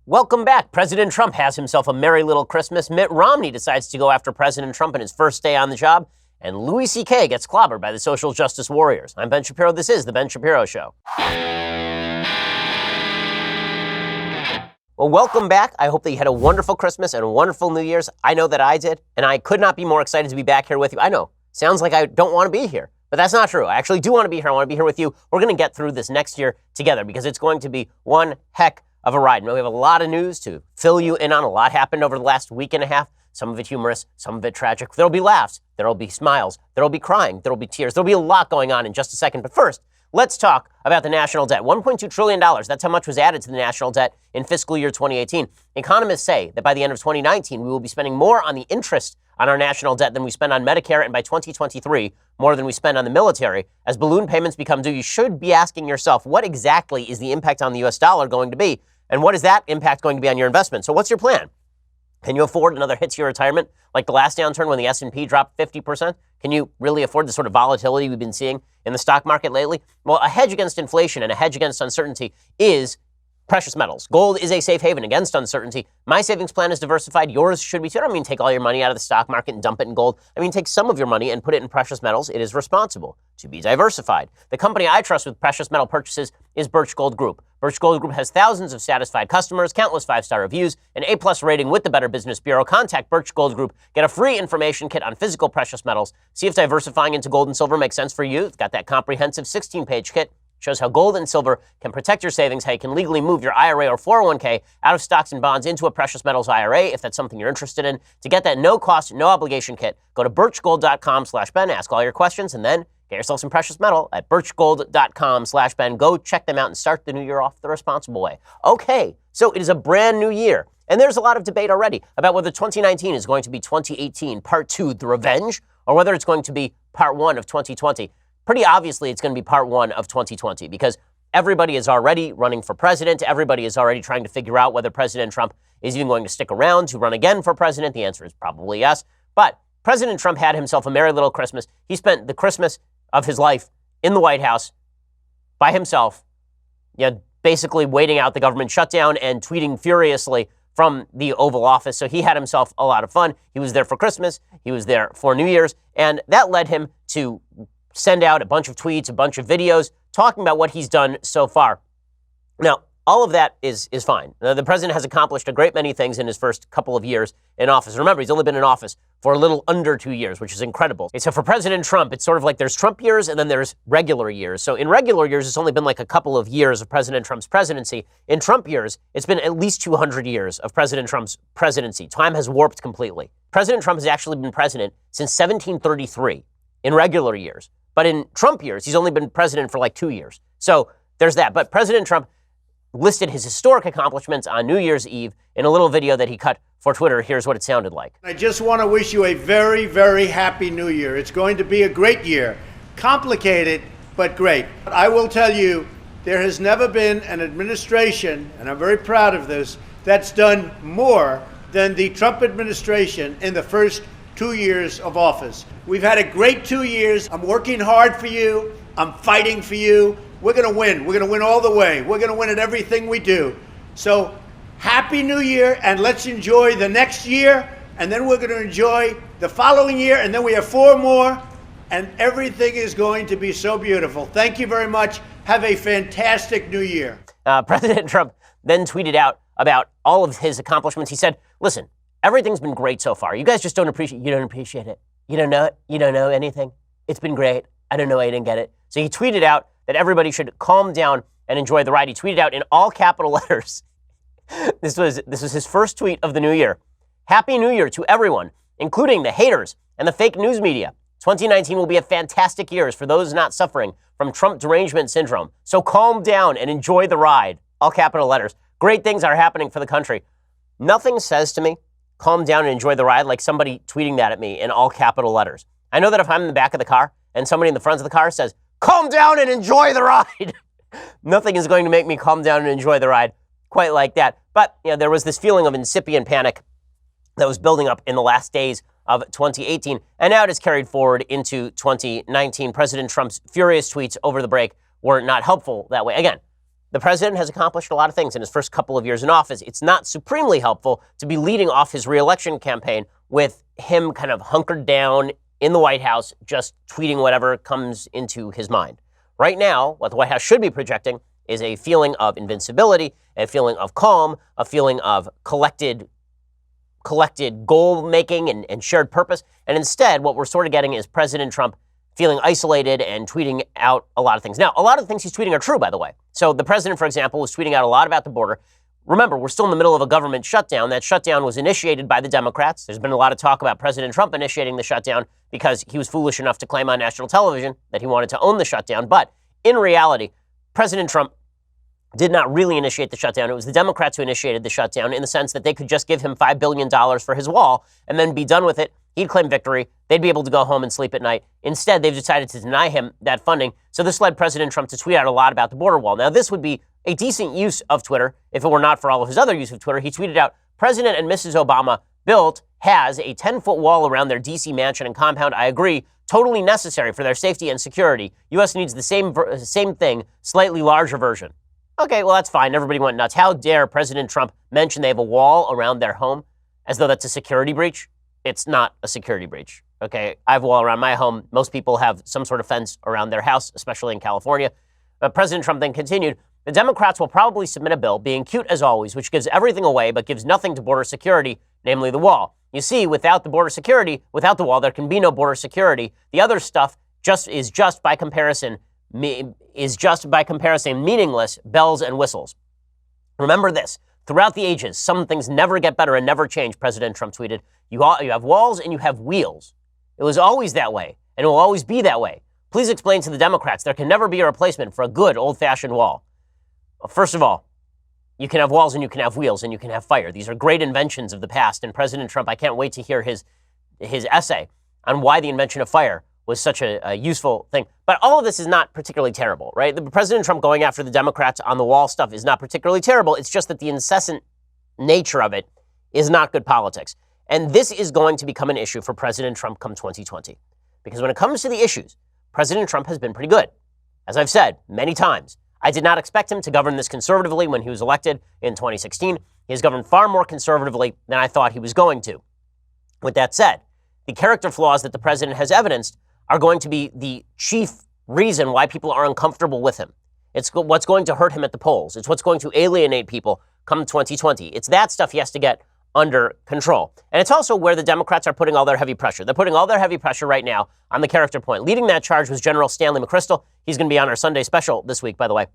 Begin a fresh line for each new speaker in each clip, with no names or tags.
Welcome back. President Trump has himself a merry little Christmas. Mitt Romney decides to go after President Trump in his first day on the job. And Louis C.K. gets clobbered by the social justice warriors. I'm Ben Shapiro. This is The Ben Shapiro Show. Well, welcome back. I hope that you had a wonderful Christmas and a wonderful New Year's. I know that I did, and I could not be more excited to be back here with you. I know, sounds like I don't want to be here, but that's not true. I actually do want to be here. I want to be here with you. We're going to get through this next year together because it's going to be one heck of a ride. Now, we have a lot of news to fill you in on. A lot happened over the last week and a half. Some of it humorous, some of it tragic. There'll be laughs. There'll be smiles. There'll be crying. There'll be tears. There'll be a lot going on in just a second. But first, let's talk about the national debt. $1.2 trillion. That's how much was added to the national debt in fiscal year 2018. Economists say that by the end of 2019, we will be spending more on the interest on our national debt than we spend on Medicare, and by 2023, more than we spend on the military. As balloon payments become due, you should be asking yourself, what exactly is the impact on the U.S. dollar going to be? And what is that impact going to be on your investment? So what's your plan? Can you afford another hit to your retirement like the last downturn when the S&P dropped 50%? Can you really afford the sort of volatility we've been seeing in the stock market lately? Well, a hedge against inflation and a hedge against uncertainty is precious metals. Gold is a safe haven against uncertainty. My savings plan is diversified. Yours should be too. I don't mean take all your money out of the stock market and dump it in gold. I mean take some of your money and put it in precious metals. It is responsible to be diversified. The company I trust with precious metal purchases is Birch Gold Group. Birch Gold Group has thousands of satisfied customers, countless 5-star reviews, an A+ rating with the Better Business Bureau. Contact Birch Gold Group. Get a free information kit on physical precious metals. See if diversifying into gold and silver makes sense for you. It's got that comprehensive 16-page kit. Shows how gold and silver can protect your savings, how you can legally move your IRA or 401k out of stocks and bonds into a precious metals IRA if that's something you're interested in. To get that no-cost, no-obligation kit, go to birchgold.com/Ben, ask all your questions, and then get yourself some precious metal at birchgold.com/Ben. Go check them out and start the new year off the responsible way. Okay, so it is a brand new year, and there's a lot of debate already about whether 2019 is going to be 2018 Part 2, The Revenge, or whether it's going to be Part 1 of 2020. Pretty obviously, it's going to be Part 1 of 2020 because everybody is already running for president. Everybody is already trying to figure out whether President Trump is even going to stick around to run again for president. The answer is probably yes. But President Trump had himself a merry little Christmas. He spent the Christmas of his life in the White House by himself, basically waiting out the government shutdown and tweeting furiously from the Oval Office. So he had himself a lot of fun. He was there for Christmas. He was there for New Year's. And that led him to send out a bunch of tweets, a bunch of videos talking about what he's done so far. Now, all of that is fine. The president has accomplished a great many things in his first couple of years in office. Remember, he's only been in office for a little under 2 years, which is incredible. So for President Trump, it's sort of like there's Trump years and then there's regular years. So in regular years, it's only been like a couple of years of President Trump's presidency. In Trump years, it's been at least 200 years of President Trump's presidency. Time has warped completely. President Trump has actually been president since 1733 in regular years. But in Trump years, he's only been president for like 2 years. So there's that. But President Trump listed his historic accomplishments on New Year's Eve in a little video that he cut for Twitter. Here's what it sounded like.
I just want to wish you a very, very happy New Year. It's going to be a great year. Complicated, but great. I will tell you, there has never been an administration, and I'm very proud of this, that's done more than the Trump administration in the first 2 years of office. We've had a great 2 years. I'm working hard for you. I'm fighting for you. We're going to win. We're going to win all the way. We're going to win at everything we do. So happy New Year, and let's enjoy the next year, and then we're going to enjoy the following year, and then we have 4 more, and everything is going to be so beautiful. Thank you very much. Have a fantastic New Year.
President Trump then tweeted out about all of his accomplishments. He said, listen, everything's been great so far. You guys just don't appreciate it. You don't appreciate it. You don't know it. You don't know anything. It's been great. I don't know why you didn't get it. So he tweeted out that everybody should calm down and enjoy the ride. He tweeted out in all capital letters. This was his first tweet of the new year. Happy New Year to everyone, including the haters and the fake news media. 2019 will be a fantastic year for those not suffering from Trump derangement syndrome. So calm down and enjoy the ride. All capital letters. Great things are happening for the country. Nothing says to me, calm down and enjoy the ride, like somebody tweeting that at me in all capital letters. I know that if I'm in the back of the car and somebody in the front of the car says, calm down and enjoy the ride, nothing is going to make me calm down and enjoy the ride quite like that. But there was this feeling of incipient panic that was building up in the last days of 2018, and now it is carried forward into 2019. President Trump's furious tweets over the break were not helpful that way. Again, the president has accomplished a lot of things in his first couple of years in office. It's not supremely helpful to be leading off his reelection campaign with him kind of hunkered down in the White House, just tweeting whatever comes into his mind. Right now, what the White House should be projecting is a feeling of invincibility, a feeling of calm, a feeling of collected goal making and shared purpose. And instead, what we're sort of getting is President Trump feeling isolated and tweeting out a lot of things. Now, a lot of the things he's tweeting are true, by the way. So the president, for example, was tweeting out a lot about the border. Remember, we're still in the middle of a government shutdown. That shutdown was initiated by the Democrats. There's been a lot of talk about President Trump initiating the shutdown because he was foolish enough to claim on national television that he wanted to own the shutdown. But in reality, President Trump did not really initiate the shutdown. It was the Democrats who initiated the shutdown in the sense that they could just give him $5 billion for his wall and then be done with it. He'd claim victory. They'd be able to go home and sleep at night. Instead, they've decided to deny him that funding. So this led President Trump to tweet out a lot about the border wall. Now, this would be a decent use of Twitter if it were not for all of his other use of Twitter. He tweeted out, President and Mrs. Obama has a 10-foot wall around their D.C. mansion and compound. I agree. Totally necessary for their safety and security. U.S. needs the same thing, slightly larger version. Okay, well, that's fine. Everybody went nuts. How dare President Trump mention they have a wall around their home as though that's a security breach? It's not a security breach, okay? I have a wall around my home. Most people have some sort of fence around their house, especially in California. But President Trump then continued, the Democrats will probably submit a bill, being cute as always, which gives everything away but gives nothing to border security, namely the wall. You see, without the border security, without the wall, there can be no border security. The other stuff is just by comparison meaningless bells and whistles. Remember this. Throughout the ages, some things never get better and never change, President Trump tweeted. You have walls and you have wheels. It was always that way, and it will always be that way. Please explain to the Democrats there can never be a replacement for a good old-fashioned wall. Well, first of all, you can have walls and you can have wheels and you can have fire. These are great inventions of the past, and President Trump, I can't wait to hear his essay on why the invention of fire was such a useful thing. But all of this is not particularly terrible, right? The President Trump going after the Democrats on the wall stuff is not particularly terrible. It's just that the incessant nature of it is not good politics. And this is going to become an issue for President Trump come 2020. Because when it comes to the issues, President Trump has been pretty good. As I've said many times, I did not expect him to govern this conservatively when he was elected in 2016. He has governed far more conservatively than I thought he was going to. With that said, the character flaws that the president has evidenced are going to be the chief reason why people are uncomfortable with him. It's what's going to hurt him at the polls. It's what's going to alienate people come 2020. It's that stuff he has to get under control. And it's also where the Democrats are putting all their heavy pressure. They're putting all their heavy pressure right now on the character point. Leading that charge was General Stanley McChrystal. He's going to be on our Sunday special this week, by the way.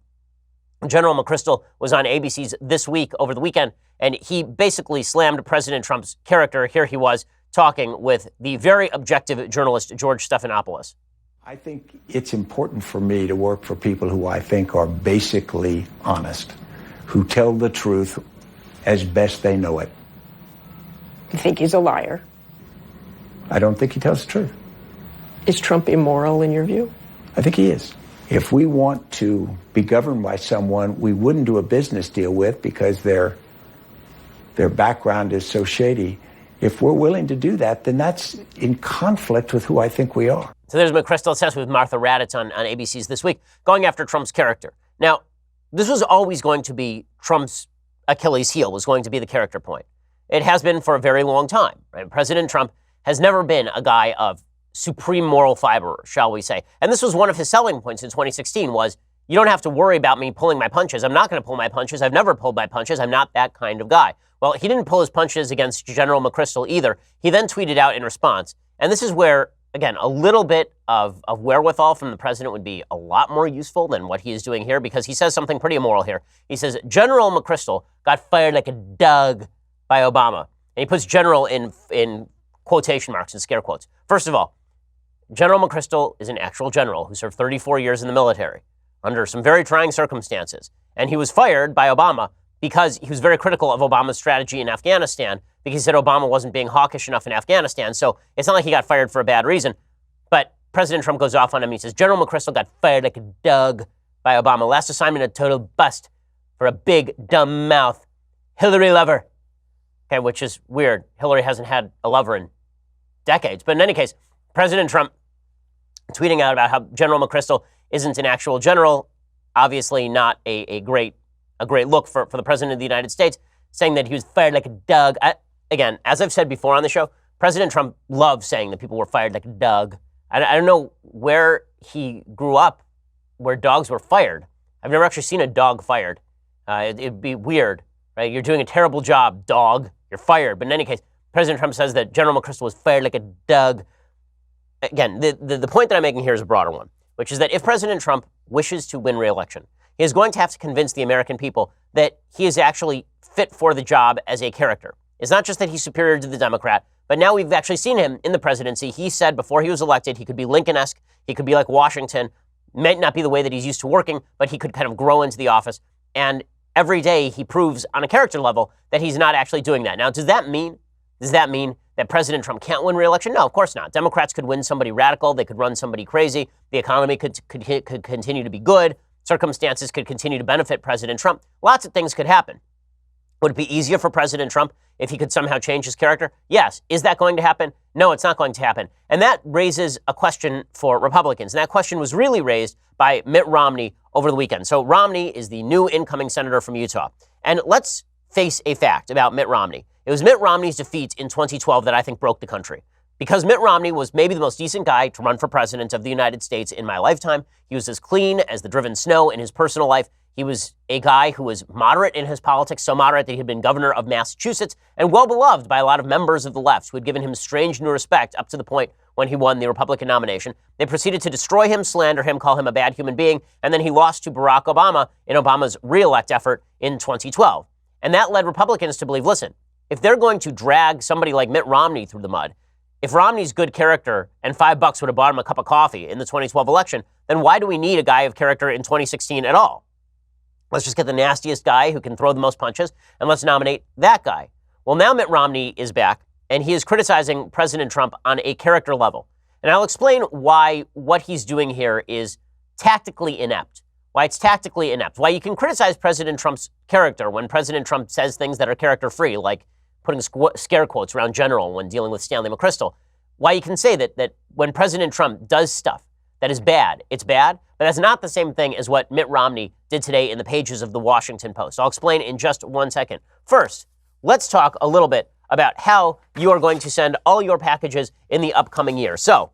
General McChrystal was on ABC's This Week over the weekend, and he basically slammed President Trump's character. Here he was talking with the very objective journalist George Stephanopoulos.
I think it's important for me to work for people who I think are basically honest, who tell the truth as best they know it.
You think he's a liar?
I don't think he tells the truth.
Is Trump immoral in your view?
I think he is. If we want to be governed by someone we wouldn't do a business deal with because their background is so shady, if we're willing to do that, then that's in conflict with who I think we are.
So there's McChrystal assessed with Martha Raddatz on ABC's This Week, going after Trump's character. Now, this was always going to be Trump's Achilles heel, was going to be the character point. It has been for a very long time. Right? President Trump has never been a guy of supreme moral fiber, shall we say. And this was one of his selling points in 2016 was, you don't have to worry about me pulling my punches. I'm not going to pull my punches. I've never pulled my punches. I'm not that kind of guy. Well, he didn't pull his punches against General McChrystal either. He then tweeted out in response. And this is where, again, a little bit of wherewithal from the president would be a lot more useful than what he is doing here, because he says something pretty immoral here. He says, General McChrystal got fired like a dog by Obama. And he puts general in quotation marks and scare quotes. First of all, General McChrystal is an actual general who served 34 years in the military under some very trying circumstances. And he was fired by Obama because he was very critical of Obama's strategy in Afghanistan, because he said Obama wasn't being hawkish enough in Afghanistan. So it's not like he got fired for a bad reason. But President Trump goes off on him. He says, General McChrystal got fired like a dog by Obama. Last assignment, a total bust for a big, dumb mouth Hillary lover. Okay, which is weird. Hillary hasn't had a lover in decades. But in any case, President Trump tweeting out about how General McChrystal isn't an actual general. Obviously not a great look for the President of the United States, saying that he was fired like a dog. Again, as I've said before on the show, President Trump loves saying that people were fired like a dog. I don't know where he grew up, where dogs were fired. I've never actually seen a dog fired. It'd be weird, right? You're doing a terrible job, dog. You're fired. But in any case, President Trump says that General McChrystal was fired like a dog. Again, the point that I'm making here is a broader one, which is that if President Trump wishes to win re-election, he is going to have to convince the American people that he is actually fit for the job as a character. It's not just that he's superior to the Democrat, but now we've actually seen him in the presidency. He said before he was elected, he could be Lincoln-esque, he could be like Washington, might not be the way that he's used to working, but he could kind of grow into the office. And every day he proves on a character level that he's not actually doing that. Now, does that mean that President Trump can't win re-election? No, of course not. Democrats could win somebody radical. They could run somebody crazy. The economy could continue to be good. Circumstances could continue to benefit President Trump. Lots of things could happen. Would it be easier for President Trump if he could somehow change his character? Yes. Is that going to happen? No, it's not going to happen. And that raises a question for Republicans. And that question was really raised by Mitt Romney over the weekend. So Romney is the new incoming senator from Utah. And let's face a fact about Mitt Romney. It was Mitt Romney's defeat in 2012 that I think broke the country. Because Mitt Romney was maybe the most decent guy to run for president of the United States in my lifetime. He was as clean as the driven snow in his personal life. He was a guy who was moderate in his politics, so moderate that he had been governor of Massachusetts and well beloved by a lot of members of the left who had given him strange new respect up to the point when he won the Republican nomination. They proceeded to destroy him, slander him, call him a bad human being, and then he lost to Barack Obama in Obama's re-elect effort in 2012. And that led Republicans to believe, listen, if they're going to drag somebody like Mitt Romney through the mud, if Romney's good character and $5 would have bought him a cup of coffee in the 2012 election, then why do we need a guy of character in 2016 at all? Let's just get the nastiest guy who can throw the most punches, and let's nominate that guy. Well, now Mitt Romney is back, and he is criticizing President Trump on a character level. And I'll explain why what he's doing here is tactically inept, why it's tactically inept, why you can criticize President Trump's character when President Trump says things that are character-free, like putting scare quotes around general when dealing with Stanley McChrystal, why you can say that when President Trump does stuff that is bad, it's bad, but that's not the same thing as what Mitt Romney did today in the pages of the Washington Post. I'll explain in just 1 second. First, let's talk a little bit about how you are going to send all your packages in the upcoming year. So,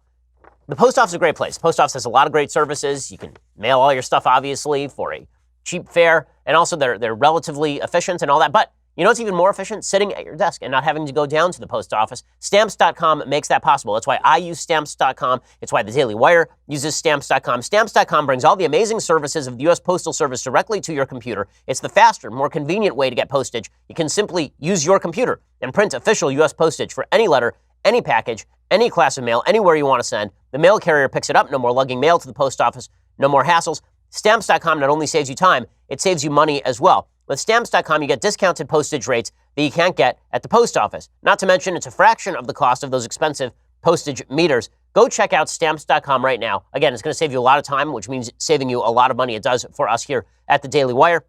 the post office is a great place. Post office has a lot of great services. You can mail all your stuff, obviously, for a cheap fare, and also they're relatively efficient and all that, but you know what's even more efficient? Sitting at your desk and not having to go down to the post office. Stamps.com makes that possible. That's why I use Stamps.com. It's why the Daily Wire uses Stamps.com. Stamps.com brings all the amazing services of the U.S. Postal Service directly to your computer. It's the faster, more convenient way to get postage. You can simply use your computer and print official U.S. postage for any letter, any package, any class of mail, anywhere you want to send. The mail carrier picks it up. No more lugging mail to the post office. No more hassles. Stamps.com not only saves you time, it saves you money as well. With Stamps.com, you get discounted postage rates that you can't get at the post office. Not to mention, it's a fraction of the cost of those expensive postage meters. Go check out Stamps.com right now. Again, it's going to save you a lot of time, which means saving you a lot of money. It does for us here at the Daily Wire.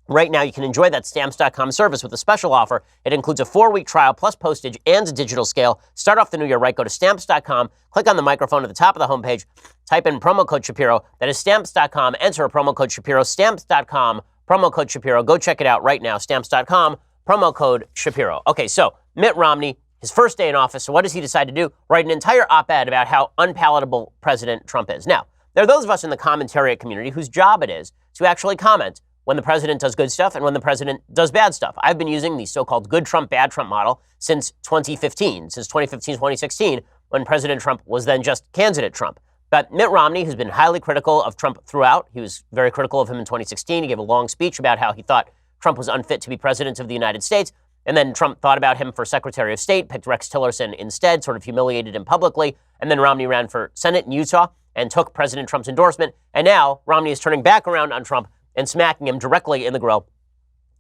Right now, you can enjoy that Stamps.com service with a special offer. It includes a 4-week trial plus postage and a digital scale. Start off the new year right. Go to Stamps.com, click on the microphone at the top of the homepage, type in promo code Shapiro. That is Stamps.com. Enter a promo code Shapiro. Stamps.com. Promo code Shapiro. Go check it out right now. Stamps.com. Promo code Shapiro. Okay, so Mitt Romney, his first day in office. So what does he decide to do? Write an entire op-ed about how unpalatable President Trump is. Now, there are those of us in the commentariat community whose job it is to actually comment when the president does good stuff and when the president does bad stuff. I've been using the so-called good Trump, bad Trump model since 2015, since 2015, 2016, when President Trump was then just candidate Trump. But Mitt Romney has been highly critical of Trump throughout. He was very critical of him in 2016. He gave a long speech about how he thought Trump was unfit to be president of the United States. And then Trump thought about him for Secretary of State, picked Rex Tillerson instead, sort of humiliated him publicly. And then Romney ran for Senate in Utah and took President Trump's endorsement. And now Romney is turning back around on Trump and smacking him directly in the grill.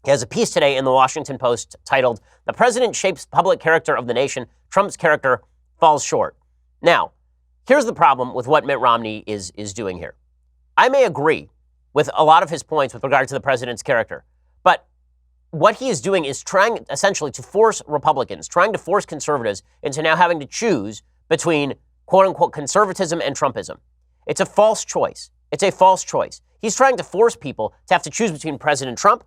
He has a piece today in the Washington Post titled, "The President Shapes Public Character of the Nation. Trump's Character Falls Short." Now, here's the problem with what Mitt Romney is doing here. I may agree with a lot of his points with regard to the president's character, but what he is doing is trying essentially to force Republicans, trying to force conservatives into now having to choose between quote-unquote conservatism and Trumpism. It's a false choice. It's a false choice. He's trying to force people to have to choose between President Trump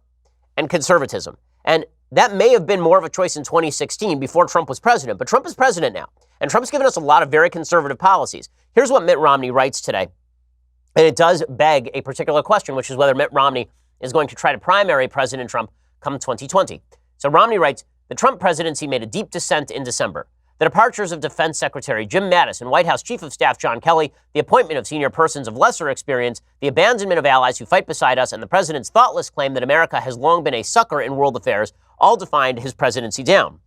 and conservatism. And that may have been more of a choice in 2016 before Trump was president, but Trump is president now. And Trump's given us a lot of very conservative policies. Here's what Mitt Romney writes today. And it does beg a particular question, which is whether Mitt Romney is going to try to primary President Trump come 2020. So Romney writes, the Trump presidency made a deep descent in December. The departures of Defense Secretary Jim Mattis and White House Chief of Staff John Kelly, the appointment of senior persons of lesser experience, the abandonment of allies who fight beside us, and the president's thoughtless claim that America has long been a sucker in world affairs all defined his presidency down.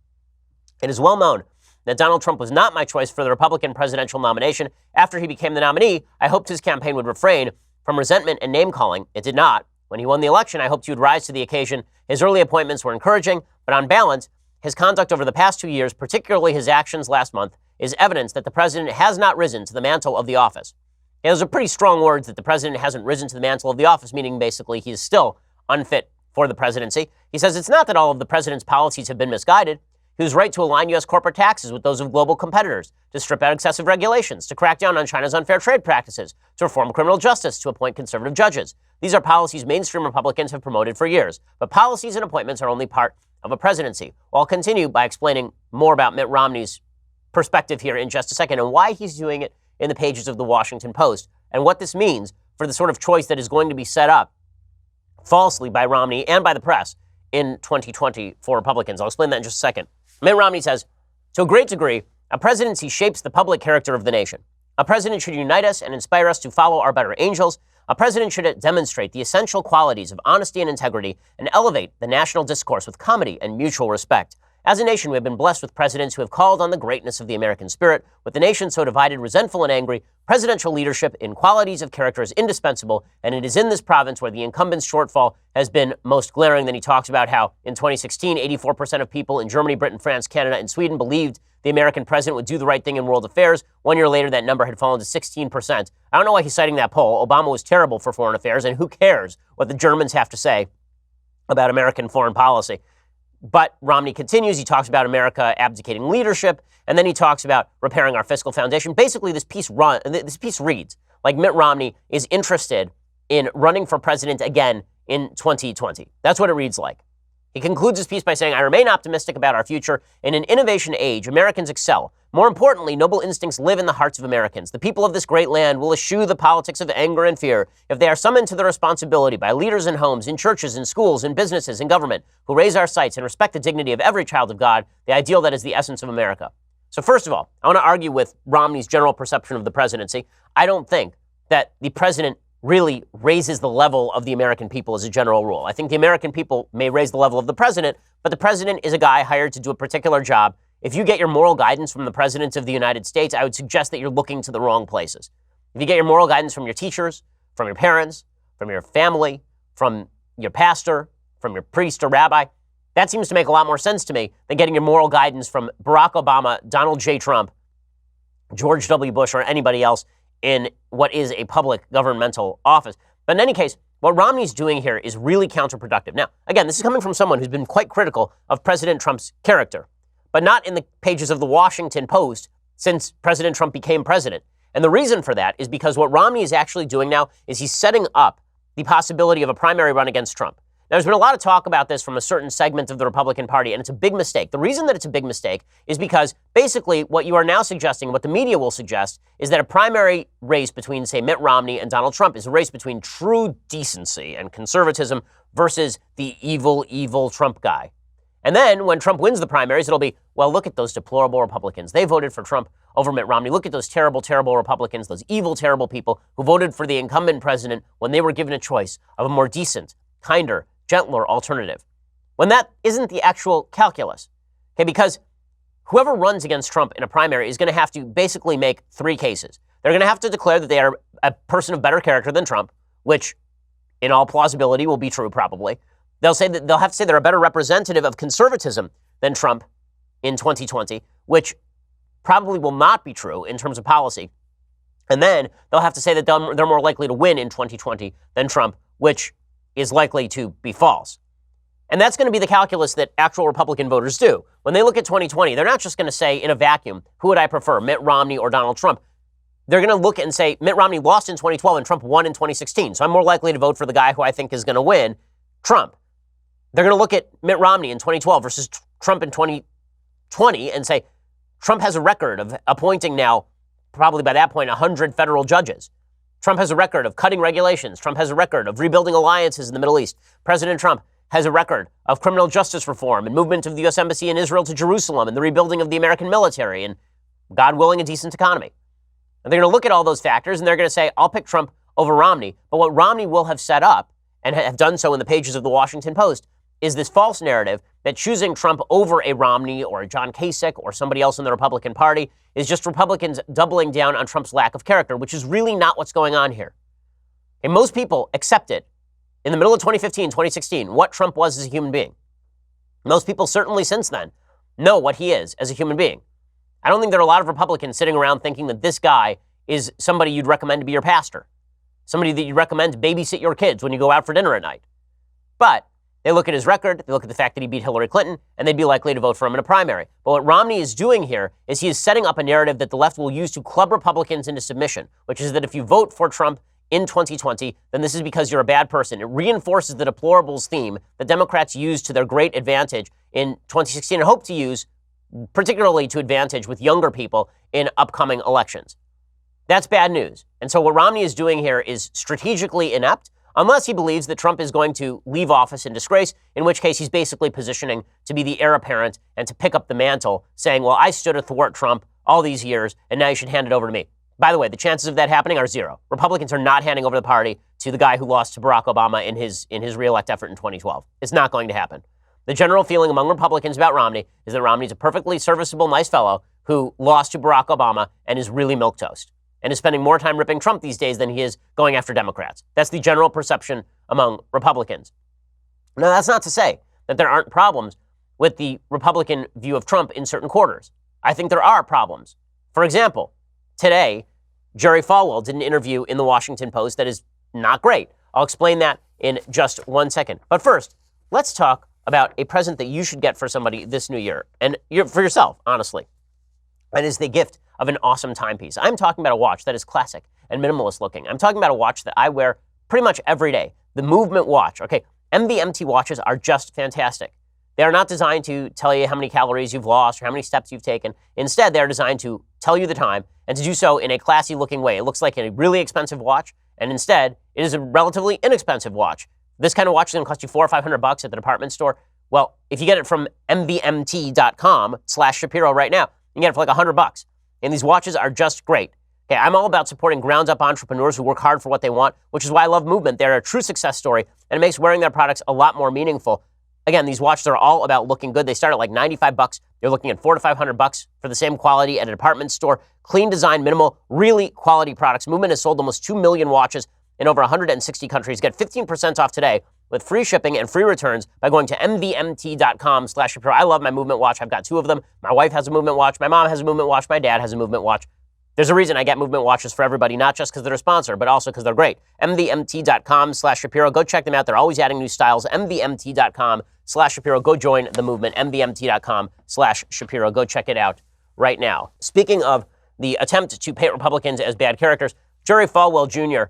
It is well known that Donald Trump was not my choice for the Republican presidential nomination. After he became the nominee, I hoped his campaign would refrain from resentment and name-calling. It did not. When he won the election, I hoped he would rise to the occasion. His early appointments were encouraging, but on balance, his conduct over the past 2 years, particularly his actions last month, is evidence that the president has not risen to the mantle of the office. Those are pretty strong words, that the president hasn't risen to the mantle of the office, meaning basically he is still unfit for the presidency. He says it's not that all of the president's policies have been misguided. He was right to align U.S. corporate taxes with those of global competitors, to strip out excessive regulations, to crack down on China's unfair trade practices, to reform criminal justice, to appoint conservative judges. These are policies mainstream Republicans have promoted for years. But policies and appointments are only part of a presidency. Well, I'll continue by explaining more about Mitt Romney's perspective here in just a second and why he's doing it in the pages of the Washington Post and what this means for the sort of choice that is going to be set up falsely by Romney and by the press in 2020 for Republicans. I'll explain that in just a second. Mitt Romney says, to a great degree, a presidency shapes the public character of the nation. A president should unite us and inspire us to follow our better angels. A president should demonstrate the essential qualities of honesty and integrity and elevate the national discourse with comedy and mutual respect. As a nation, we have been blessed with presidents who have called on the greatness of the American spirit. With the nation so divided, resentful, and angry, presidential leadership in qualities of character is indispensable, and it is in this province where the incumbent's shortfall has been most glaring. Then he talks about how in 2016, 84% of people in Germany, Britain, France, Canada, and Sweden believed the American president would do the right thing in world affairs. 1 year later, that number had fallen to 16%. I don't know why he's citing that poll. Obama was terrible for foreign affairs, and who cares what the Germans have to say about American foreign policy? But Romney continues. He talks about America abdicating leadership, and then he talks about repairing our fiscal foundation. Basically, this piece reads like Mitt Romney is interested in running for president again in 2020. That's what it reads like. He concludes his piece by saying, I remain optimistic about our future. In an innovation age, Americans excel. More importantly, noble instincts live in the hearts of Americans. The people of this great land will eschew the politics of anger and fear if they are summoned to the responsibility by leaders in homes, in churches, in schools, in businesses, in government, who raise our sights and respect the dignity of every child of God, the ideal that is the essence of America. So first of all, I want to argue with Romney's general perception of the presidency. I don't think that the president really raises the level of the American people as a general rule. I think the American people may raise the level of the president, but the president is a guy hired to do a particular job. If you get your moral guidance from the president of the United States, I would suggest that you're looking to the wrong places. If you get your moral guidance from your teachers, from your parents, from your family, from your pastor, from your priest or rabbi, that seems to make a lot more sense to me than getting your moral guidance from Barack Obama, Donald J. Trump, George W. Bush, or anybody else in what is a public governmental office. But in any case, what Romney's doing here is really counterproductive. Now, again, this is coming from someone who's been quite critical of President Trump's character, but not in the pages of the Washington Post since President Trump became president. And the reason for that is because what Romney is actually doing now is he's setting up the possibility of a primary run against Trump. Now, there's been a lot of talk about this from a certain segment of the Republican Party, and it's a big mistake. The reason that it's a big mistake is because basically what you are now suggesting, what the media will suggest, is that a primary race between, say, Mitt Romney and Donald Trump is a race between true decency and conservatism versus the evil, evil Trump guy. And then when Trump wins the primaries, it'll be, well, look at those deplorable Republicans. They voted for Trump over Mitt Romney. Look at those terrible, terrible Republicans, those evil, terrible people who voted for the incumbent president when they were given a choice of a more decent, kinder, gentler alternative, when that isn't the actual calculus. Okay, because whoever runs against Trump in a primary is going to have to basically make three cases. They're going to have to declare that they are a person of better character than Trump, which in all plausibility will be true probably. They'll have to say they're a better representative of conservatism than Trump in 2020, which probably will not be true in terms of policy. And then they'll have to say that they're more likely to win in 2020 than Trump, which is likely to be false. And that's going to be the calculus that actual Republican voters do. When they look at 2020, they're not just going to say in a vacuum, who would I prefer, Mitt Romney or Donald Trump? they're going to look and say, Mitt Romney lost in 2012 and Trump won in 2016. So I'm more likely to vote for the guy who I think is going to win, Trump. They're going to look at Mitt Romney in 2012 versus Trump in 2020 and say, Trump has a record of appointing now, probably by that point, 100 federal judges. Trump has a record of cutting regulations. Trump has a record of rebuilding alliances in the Middle East. President Trump has a record of criminal justice reform and movement of the U.S. Embassy in Israel to Jerusalem and the rebuilding of the American military and, God willing, a decent economy. And they're going to look at all those factors and they're going to say, I'll pick Trump over Romney. But what Romney will have set up, and have done so in the pages of the Washington Post, is this false narrative that choosing Trump over a Romney or a John Kasich or somebody else in the Republican Party is just Republicans doubling down on Trump's lack of character, which is really not what's going on here. And most people accepted in the middle of 2015, 2016, what Trump was as a human being. Most people certainly since then know what he is as a human being. I don't think there are a lot of Republicans sitting around thinking that this guy is somebody you'd recommend to be your pastor, somebody that you'd recommend to babysit your kids when you go out for dinner at night. But they look at his record, they look at the fact that he beat Hillary Clinton, and they'd be likely to vote for him in a primary. But what Romney is doing here is he is setting up a narrative that the left will use to club Republicans into submission, which is that if you vote for Trump in 2020, then this is because you're a bad person. It reinforces the deplorables theme that Democrats used to their great advantage in 2016 and hope to use particularly to advantage with younger people in upcoming elections. That's bad news. And so what Romney is doing here is strategically inept, unless he believes that Trump is going to leave office in disgrace, in which case he's basically positioning to be the heir apparent and to pick up the mantle, saying, well, I stood athwart Trump all these years, and now you should hand it over to me. By the way, the chances of that happening are zero. Republicans are not handing over the party to the guy who lost to Barack Obama in his re-elect effort in 2012. It's not going to happen. The general feeling among Republicans about Romney is that Romney's a perfectly serviceable, nice fellow who lost to Barack Obama and is really milquetoast and is spending more time ripping Trump these days than he is going after Democrats. That's the general perception among Republicans. Now, that's not to say that there aren't problems with the Republican view of Trump in certain quarters. I think there are problems. For example, today, Jerry Falwell did an interview in the Washington Post that is not great. I'll explain that in just 1 second. But first, let's talk about a present that you should get for somebody this new year, and for yourself, honestly. And is the gift of an awesome timepiece. I'm talking about a watch that is classic and minimalist looking. I'm talking about a watch that I wear pretty much every day. The Movement watch. Okay, MVMT watches are just fantastic. They are not designed to tell you how many calories you've lost or how many steps you've taken. Instead, they're designed to tell you the time and to do so in a classy looking way. It looks like a really expensive watch, and instead, it is a relatively inexpensive watch. This kind of watch is going to cost you $400 or $500 at the department store. Well, if you get it from mvmt.com/Shapiro right now, you can get it for like $100. And these watches are just great. Okay, I'm all about supporting ground-up entrepreneurs who work hard for what they want, which is why I love Movement. They're a true success story, and it makes wearing their products a lot more meaningful. Again, these watches are all about looking good. They start at like $95. You're looking at $400 to $500 for the same quality at a department store. Clean design, minimal, really quality products. Movement has sold almost 2 million watches in over 160 countries. Get 15% off today with free shipping and free returns by going to mvmt.com/Shapiro. I love my Movement watch. I've got 2 of them. My wife has a Movement watch. My mom has a Movement watch. My dad has a Movement watch. There's a reason I get Movement watches for everybody, not just because they're a sponsor, but also because they're great. mvmt.com/Shapiro. Go check them out. They're always adding new styles. mvmt.com/Shapiro. Go join the movement. mvmt.com/Shapiro. Go check it out right now. Speaking of the attempt to paint Republicans as bad characters, Jerry Falwell Jr.,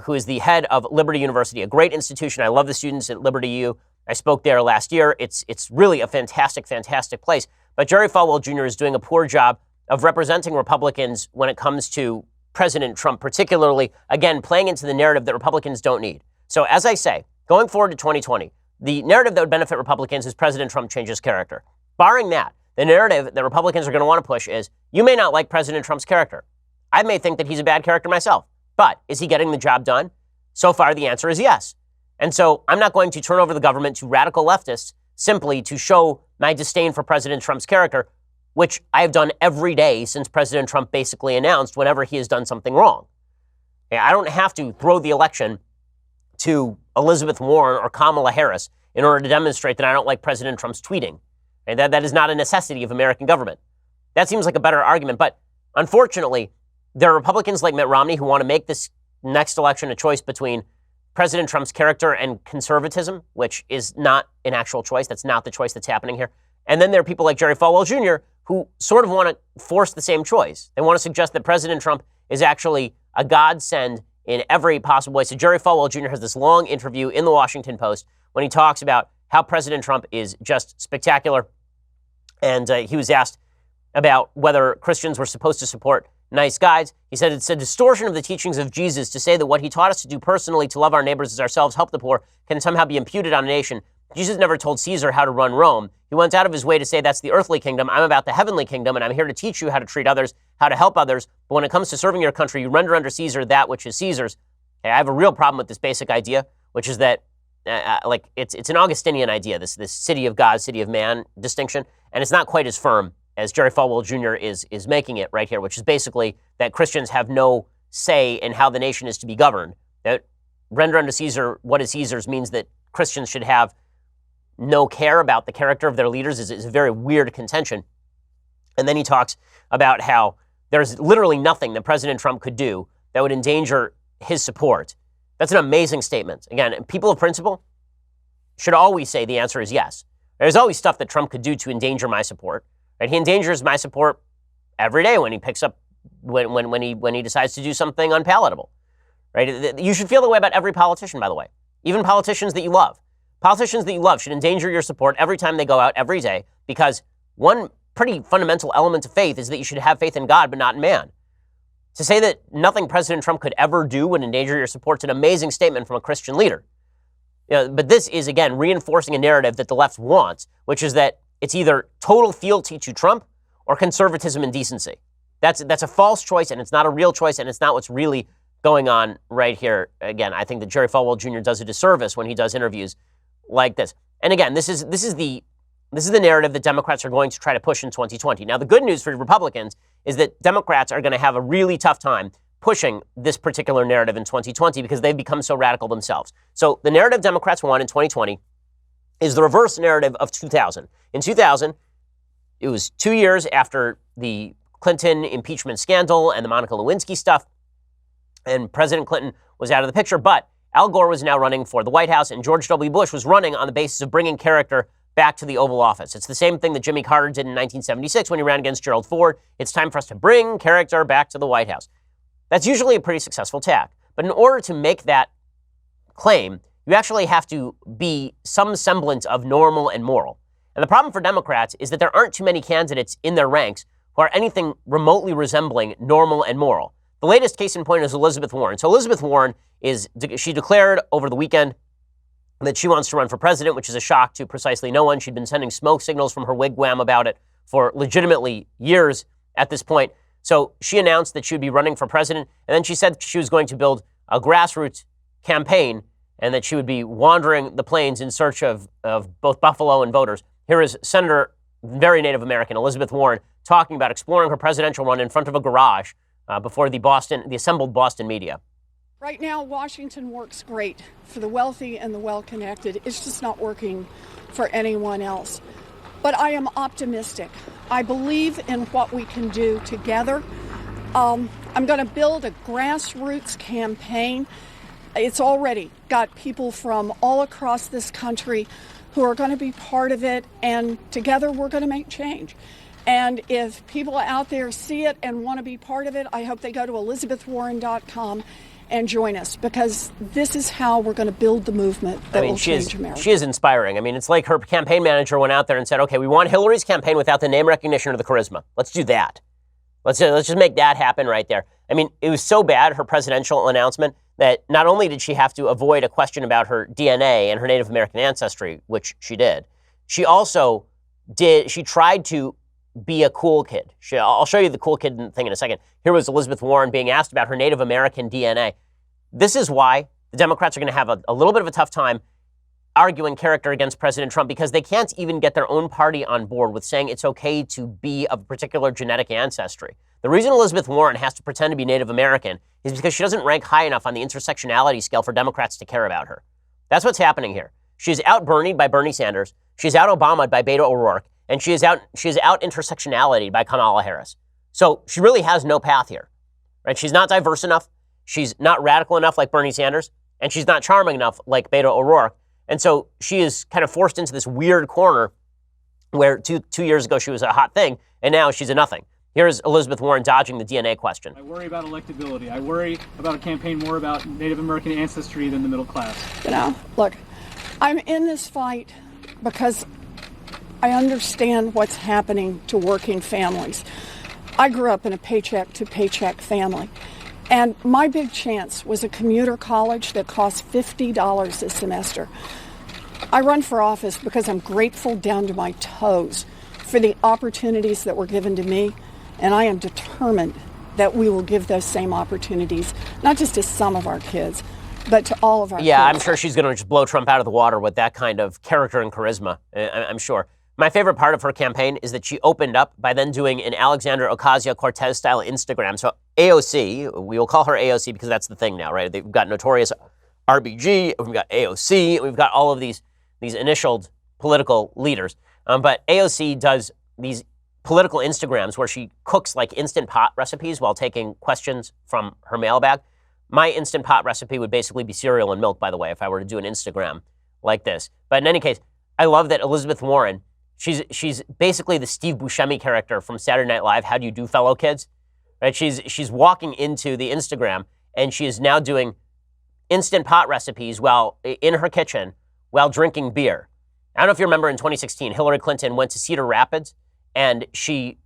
who is the head of Liberty University, a great institution. I love the students at Liberty U. I spoke there last year. It's really a fantastic, fantastic place. But Jerry Falwell Jr. is doing a poor job of representing Republicans when it comes to President Trump, particularly, again, playing into the narrative that Republicans don't need. So as I say, going forward to 2020, the narrative that would benefit Republicans is President Trump changes character. Barring that, the narrative that Republicans are going to want to push is, you may not like President Trump's character. I may think that he's a bad character myself. But is he getting the job done? So far, the answer is yes. And so I'm not going to turn over the government to radical leftists simply to show my disdain for President Trump's character, which I have done every day since President Trump basically announced whenever he has done something wrong. I don't have to throw the election to Elizabeth Warren or Kamala Harris in order to demonstrate that I don't like President Trump's tweeting. And that is not a necessity of American government. That seems like a better argument. But unfortunately, there are Republicans like Mitt Romney who want to make this next election a choice between President Trump's character and conservatism, which is not an actual choice. That's not the choice that's happening here. And then there are people like Jerry Falwell Jr. who sort of want to force the same choice. They want to suggest that President Trump is actually a godsend in every possible way. So Jerry Falwell Jr. has this long interview in the Washington Post when he talks about how President Trump is just spectacular. And he was asked about whether Christians were supposed to support nice guys. He said it's a distortion of the teachings of Jesus to say that what he taught us to do personally, to love our neighbors as ourselves, help the poor, can somehow be imputed on a nation. Jesus never told Caesar how to run Rome. He went out of his way to say that's the earthly kingdom. I'm about the heavenly kingdom, and I'm here to teach you how to treat others, how to help others. But when it comes to serving your country, you render unto Caesar that which is Caesar's. Okay, I have a real problem with this basic idea, which is that it's an Augustinian idea, this city of God, city of man distinction, and it's not quite as firm as Jerry Falwell Jr. is making it right here, which is basically that Christians have no say in how the nation is to be governed. That render unto Caesar what is Caesar's means that Christians should have no care about the character of their leaders is a very weird contention. And then he talks about how there's literally nothing that President Trump could do that would endanger his support. That's an amazing statement. Again, people of principle should always say the answer is yes. There's always stuff that Trump could do to endanger my support. Right? He endangers my support every day when he picks up, when he decides to do something unpalatable. Right? You should feel the way about every politician, by the way, even politicians that you love. Politicians that you love should endanger your support every time they go out every day, because one pretty fundamental element of faith is that you should have faith in God, but not in man. To say that nothing President Trump could ever do would endanger your support is an amazing statement from a Christian leader. But this is, again, reinforcing a narrative that the left wants, which is that it's either total fealty to Trump or conservatism and decency. That's a false choice, and it's not a real choice, and it's not what's really going on right here. Again, I think that Jerry Falwell Jr. does a disservice when he does interviews like this. And again, this is the narrative that Democrats are going to try to push in 2020. Now, the good news for Republicans is that Democrats are going to have a really tough time pushing this particular narrative in 2020 because they've become so radical themselves. So the narrative Democrats want in 2020 is the reverse narrative of 2000. In 2000, it was 2 years after the Clinton impeachment scandal and the Monica Lewinsky stuff, and President Clinton was out of the picture, but Al Gore was now running for the White House, and George W. Bush was running on the basis of bringing character back to the Oval Office. It's the same thing that Jimmy Carter did in 1976 when he ran against Gerald Ford. It's time for us to bring character back to the White House. That's usually a pretty successful tack. But in order to make that claim, you actually have to be some semblance of normal and moral. And the problem for Democrats is that there aren't too many candidates in their ranks who are anything remotely resembling normal and moral. The latest case in point is Elizabeth Warren. So Elizabeth Warren she declared over the weekend that she wants to run for president, which is a shock to precisely no one. She'd been sending smoke signals from her wigwam about it for legitimately years at this point. So she announced that she would be running for president, and then she said she was going to build a grassroots campaign and that she would be wandering the plains in search of both Buffalo and voters. Here is Senator, very Native American, Elizabeth Warren, talking about exploring her presidential run in front of a garage before the assembled Boston media.
Right now, Washington works great for the wealthy and the well-connected. It's just not working for anyone else. But I am optimistic. I believe in what we can do together. I'm going to build a grassroots campaign. It's already got people from all across this country who are going to be part of it, and together we're going to make change. And if people out there see it and want to be part of it, I hope they go to elizabethwarren.com and join us, because this is how we're going to build the movement that will change America.
She is inspiring. I mean, it's like her campaign manager went out there and said, okay, we want Hillary's campaign without the name recognition or the charisma. Let's do that. Let's just make that happen right there. I mean, it was so bad, her presidential announcement, that not only did she have to avoid a question about her DNA and her Native American ancestry, which she did, she also she tried to be a cool kid. I'll show you the cool kid thing in a second. Here was Elizabeth Warren being asked about her Native American DNA. This is why the Democrats are going to have a little bit of a tough time arguing character against President Trump, because they can't even get their own party on board with saying it's okay to be of a particular genetic ancestry. The reason Elizabeth Warren has to pretend to be Native American is because she doesn't rank high enough on the intersectionality scale for Democrats to care about her. That's what's happening here. She's out Bernied by Bernie Sanders. She's out Obama'd by Beto O'Rourke. And she is out intersectionality by Kamala Harris. So she really has no path here, right? She's not diverse enough. She's not radical enough like Bernie Sanders. And she's not charming enough like Beto O'Rourke. And so she is kind of forced into this weird corner where two years ago she was a hot thing, and now she's a nothing. Here's Elizabeth Warren dodging the DNA question.
I worry about electability. I worry about a campaign more about Native American ancestry than the middle class.
Look, I'm in this fight because I understand what's happening to working families. I grew up in a paycheck-to-paycheck family, and my big chance was a commuter college that cost $50 a semester. I run for office because I'm grateful down to my toes for the opportunities that were given to me, and I am determined that we will give those same opportunities, not just to some of our kids, but to all of our kids.
I'm sure she's going to just blow Trump out of the water with that kind of character and charisma, I'm sure. My favorite part of her campaign is that she opened up by then doing an Alexandra Ocasio-Cortez style Instagram. So AOC, we will call her AOC because that's the thing now, right? We've got Notorious RBG, we've got AOC, we've got all of these initialed political leaders. But AOC does these political Instagrams where she cooks like Instant Pot recipes while taking questions from her mailbag. My Instant Pot recipe would basically be cereal and milk, by the way, if I were to do an Instagram like this. But in any case, I love that Elizabeth Warren, she's basically the Steve Buscemi character from Saturday Night Live, How Do You Do, Fellow Kids? Right? She's walking into the Instagram, and she is now doing Instant Pot recipes while in her kitchen while drinking beer. I don't know if you remember in 2016, Hillary Clinton went to Cedar Rapids, and she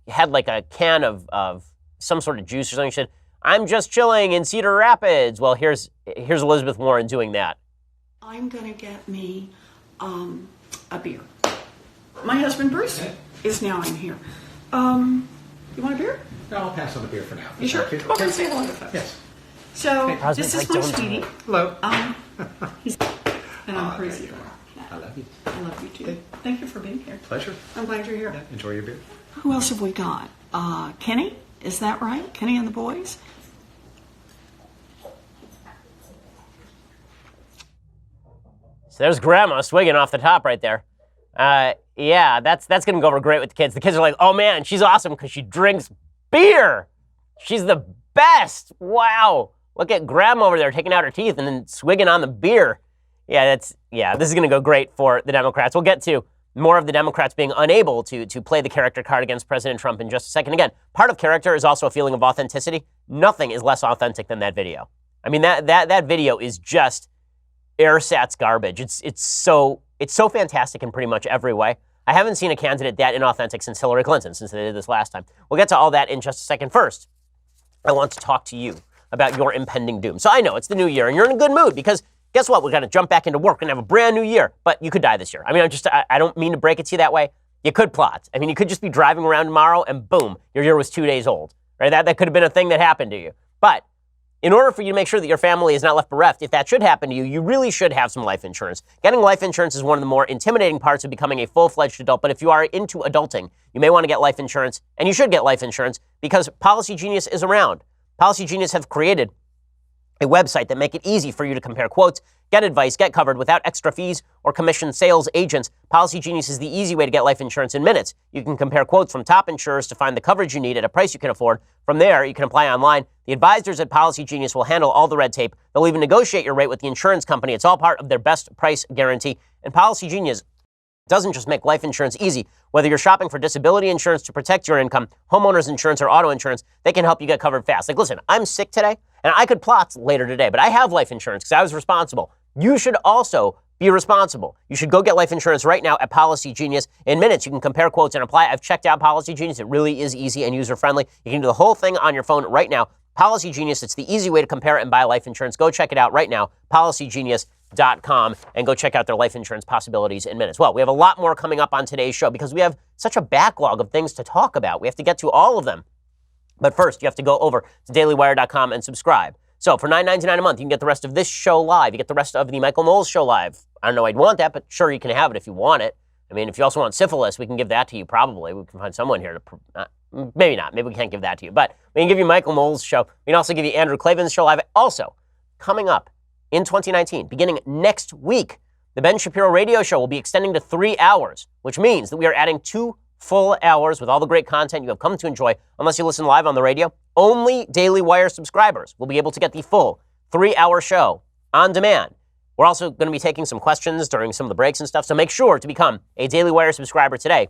had like a can of some sort of juice or something. She said, "I'm just chilling in Cedar Rapids." Well, here's Elizabeth Warren doing that.
I'm going to get me a beer. My husband Bruce is now in here. You want a beer?
No, I'll pass on the beer for now.
You sure? Come over and say hello to folks.
Yes.
So, this is my sweetie.
Hello.
And I'm crazy about her.
I love you.
I love you too. Thank you for being here.
Pleasure.
I'm glad you're here.
Yeah, enjoy your beer.
Who else have we got? Kenny? Is that right? Kenny and the boys?
So there's Grandma swigging off the top right there. That's going to go over great with the kids. The kids are like, "Oh man, she's awesome because she drinks beer. She's the best. Wow. Look at Grandma over there taking out her teeth and then swigging on the beer." This is going to go great for the Democrats. We'll get to more of the Democrats being unable to play the character card against President Trump in just a second. Again, part of character is also a feeling of authenticity. Nothing is less authentic than that video. I mean, that video is just airsats garbage. It's so fantastic in pretty much every way. I haven't seen a candidate that inauthentic since Hillary Clinton, since they did this last time. We'll get to all that in just a second. First, I want to talk to you about your impending doom. So I know it's the new year and you're in a good mood because guess what? We're going to jump back into work. We're going to have a brand new year, but you could die this year. I mean, I don't mean to break it to you that way. You could plot. I mean, you could just be driving around tomorrow and boom, your year was 2 days old, right? That could have been a thing that happened to you. But in order for you to make sure that your family is not left bereft, if that should happen to you, you really should have some life insurance. Getting life insurance is one of the more intimidating parts of becoming a full-fledged adult, but if you are into adulting, you may want to get life insurance, and you should get life insurance because Policy Genius is around. Policy Genius have created a website that make it easy for you to compare quotes, get advice, get covered without extra fees or commission sales agents. Policy Genius is the easy way to get life insurance in minutes. You can compare quotes from top insurers to find the coverage you need at a price you can afford. From there, you can apply online. The advisors at Policy Genius will handle all the red tape. They'll even negotiate your rate with the insurance company. It's all part of their best price guarantee. And Policy Genius doesn't just make life insurance easy. Whether you're shopping for disability insurance to protect your income, homeowners insurance, or auto insurance, they can help you get covered fast. Like, listen, I'm sick today, and I could plot later today, but I have life insurance because I was responsible. You should also be responsible. You should go get life insurance right now at Policy Genius. In minutes, you can compare quotes and apply. I've checked out Policy Genius. It really is easy and user-friendly. You can do the whole thing on your phone right now. Policy Genius, it's the easy way to compare and buy life insurance. Go check it out right now, policygenius.com, and go check out their life insurance possibilities in minutes. Well, we have a lot more coming up on today's show because we have such a backlog of things to talk about. We have to get to all of them. But first, you have to go over to dailywire.com and subscribe. So for $9.99 a month, you can get the rest of this show live. You get the rest of the Michael Knowles show live. I don't know I'd want that, but sure, you can have it if you want it. I mean, if you also want syphilis, we can give that to you probably. We can find someone here to... maybe not. Maybe we can't give that to you. But we can give you Michael Knowles' show. We can also give you Andrew Klavan's show live. Also, coming up in 2019, beginning next week, the Ben Shapiro radio show will be extending to 3 hours, which means that we are adding 2 full hours with all the great content you have come to enjoy. Unless you listen live on the radio, only Daily Wire subscribers will be able to get the full 3-hour show on demand. We're also going to be taking some questions during some of the breaks and stuff, so make sure to become a Daily Wire subscriber today.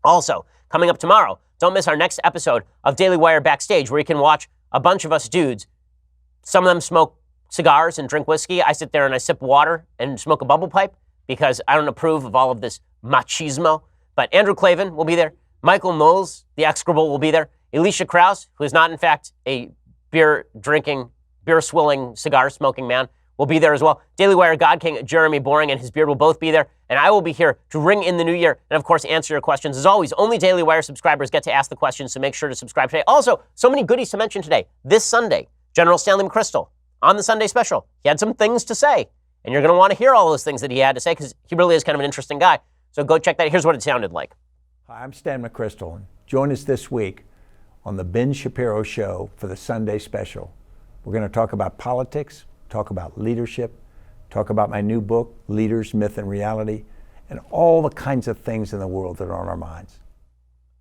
Also, coming up tomorrow, don't miss our next episode of Daily Wire Backstage, where you can watch a bunch of us dudes. Some of them smoke cigars and drink whiskey. I sit there and I sip water and smoke a bubble pipe because I don't approve of all of this machismo. But Andrew Klavan will be there. Michael Knowles, the execrable, will be there. Alicia Krause, who is not, in fact, a beer-drinking, beer-swilling, cigar-smoking man, will be there as well. Daily Wire God King Jeremy Boring and his beard will both be there. And I will be here to ring in the new year and, of course, answer your questions. As always, only Daily Wire subscribers get to ask the questions, so make sure to subscribe today. Also, so many goodies to mention today. This Sunday, General Stanley McChrystal on the Sunday special. He had some things to say, and you're going to want to hear all those things that he had to say because he really is kind of an interesting guy. So go check that. Here's what it sounded like.
Hi, I'm Stan McChrystal, and join us this week on the Ben Shapiro Show for the Sunday special. We're going to talk about politics, talk about leadership, talk about my new book, Leaders, Myth, and Reality, and all the kinds of things in the world that are on our minds.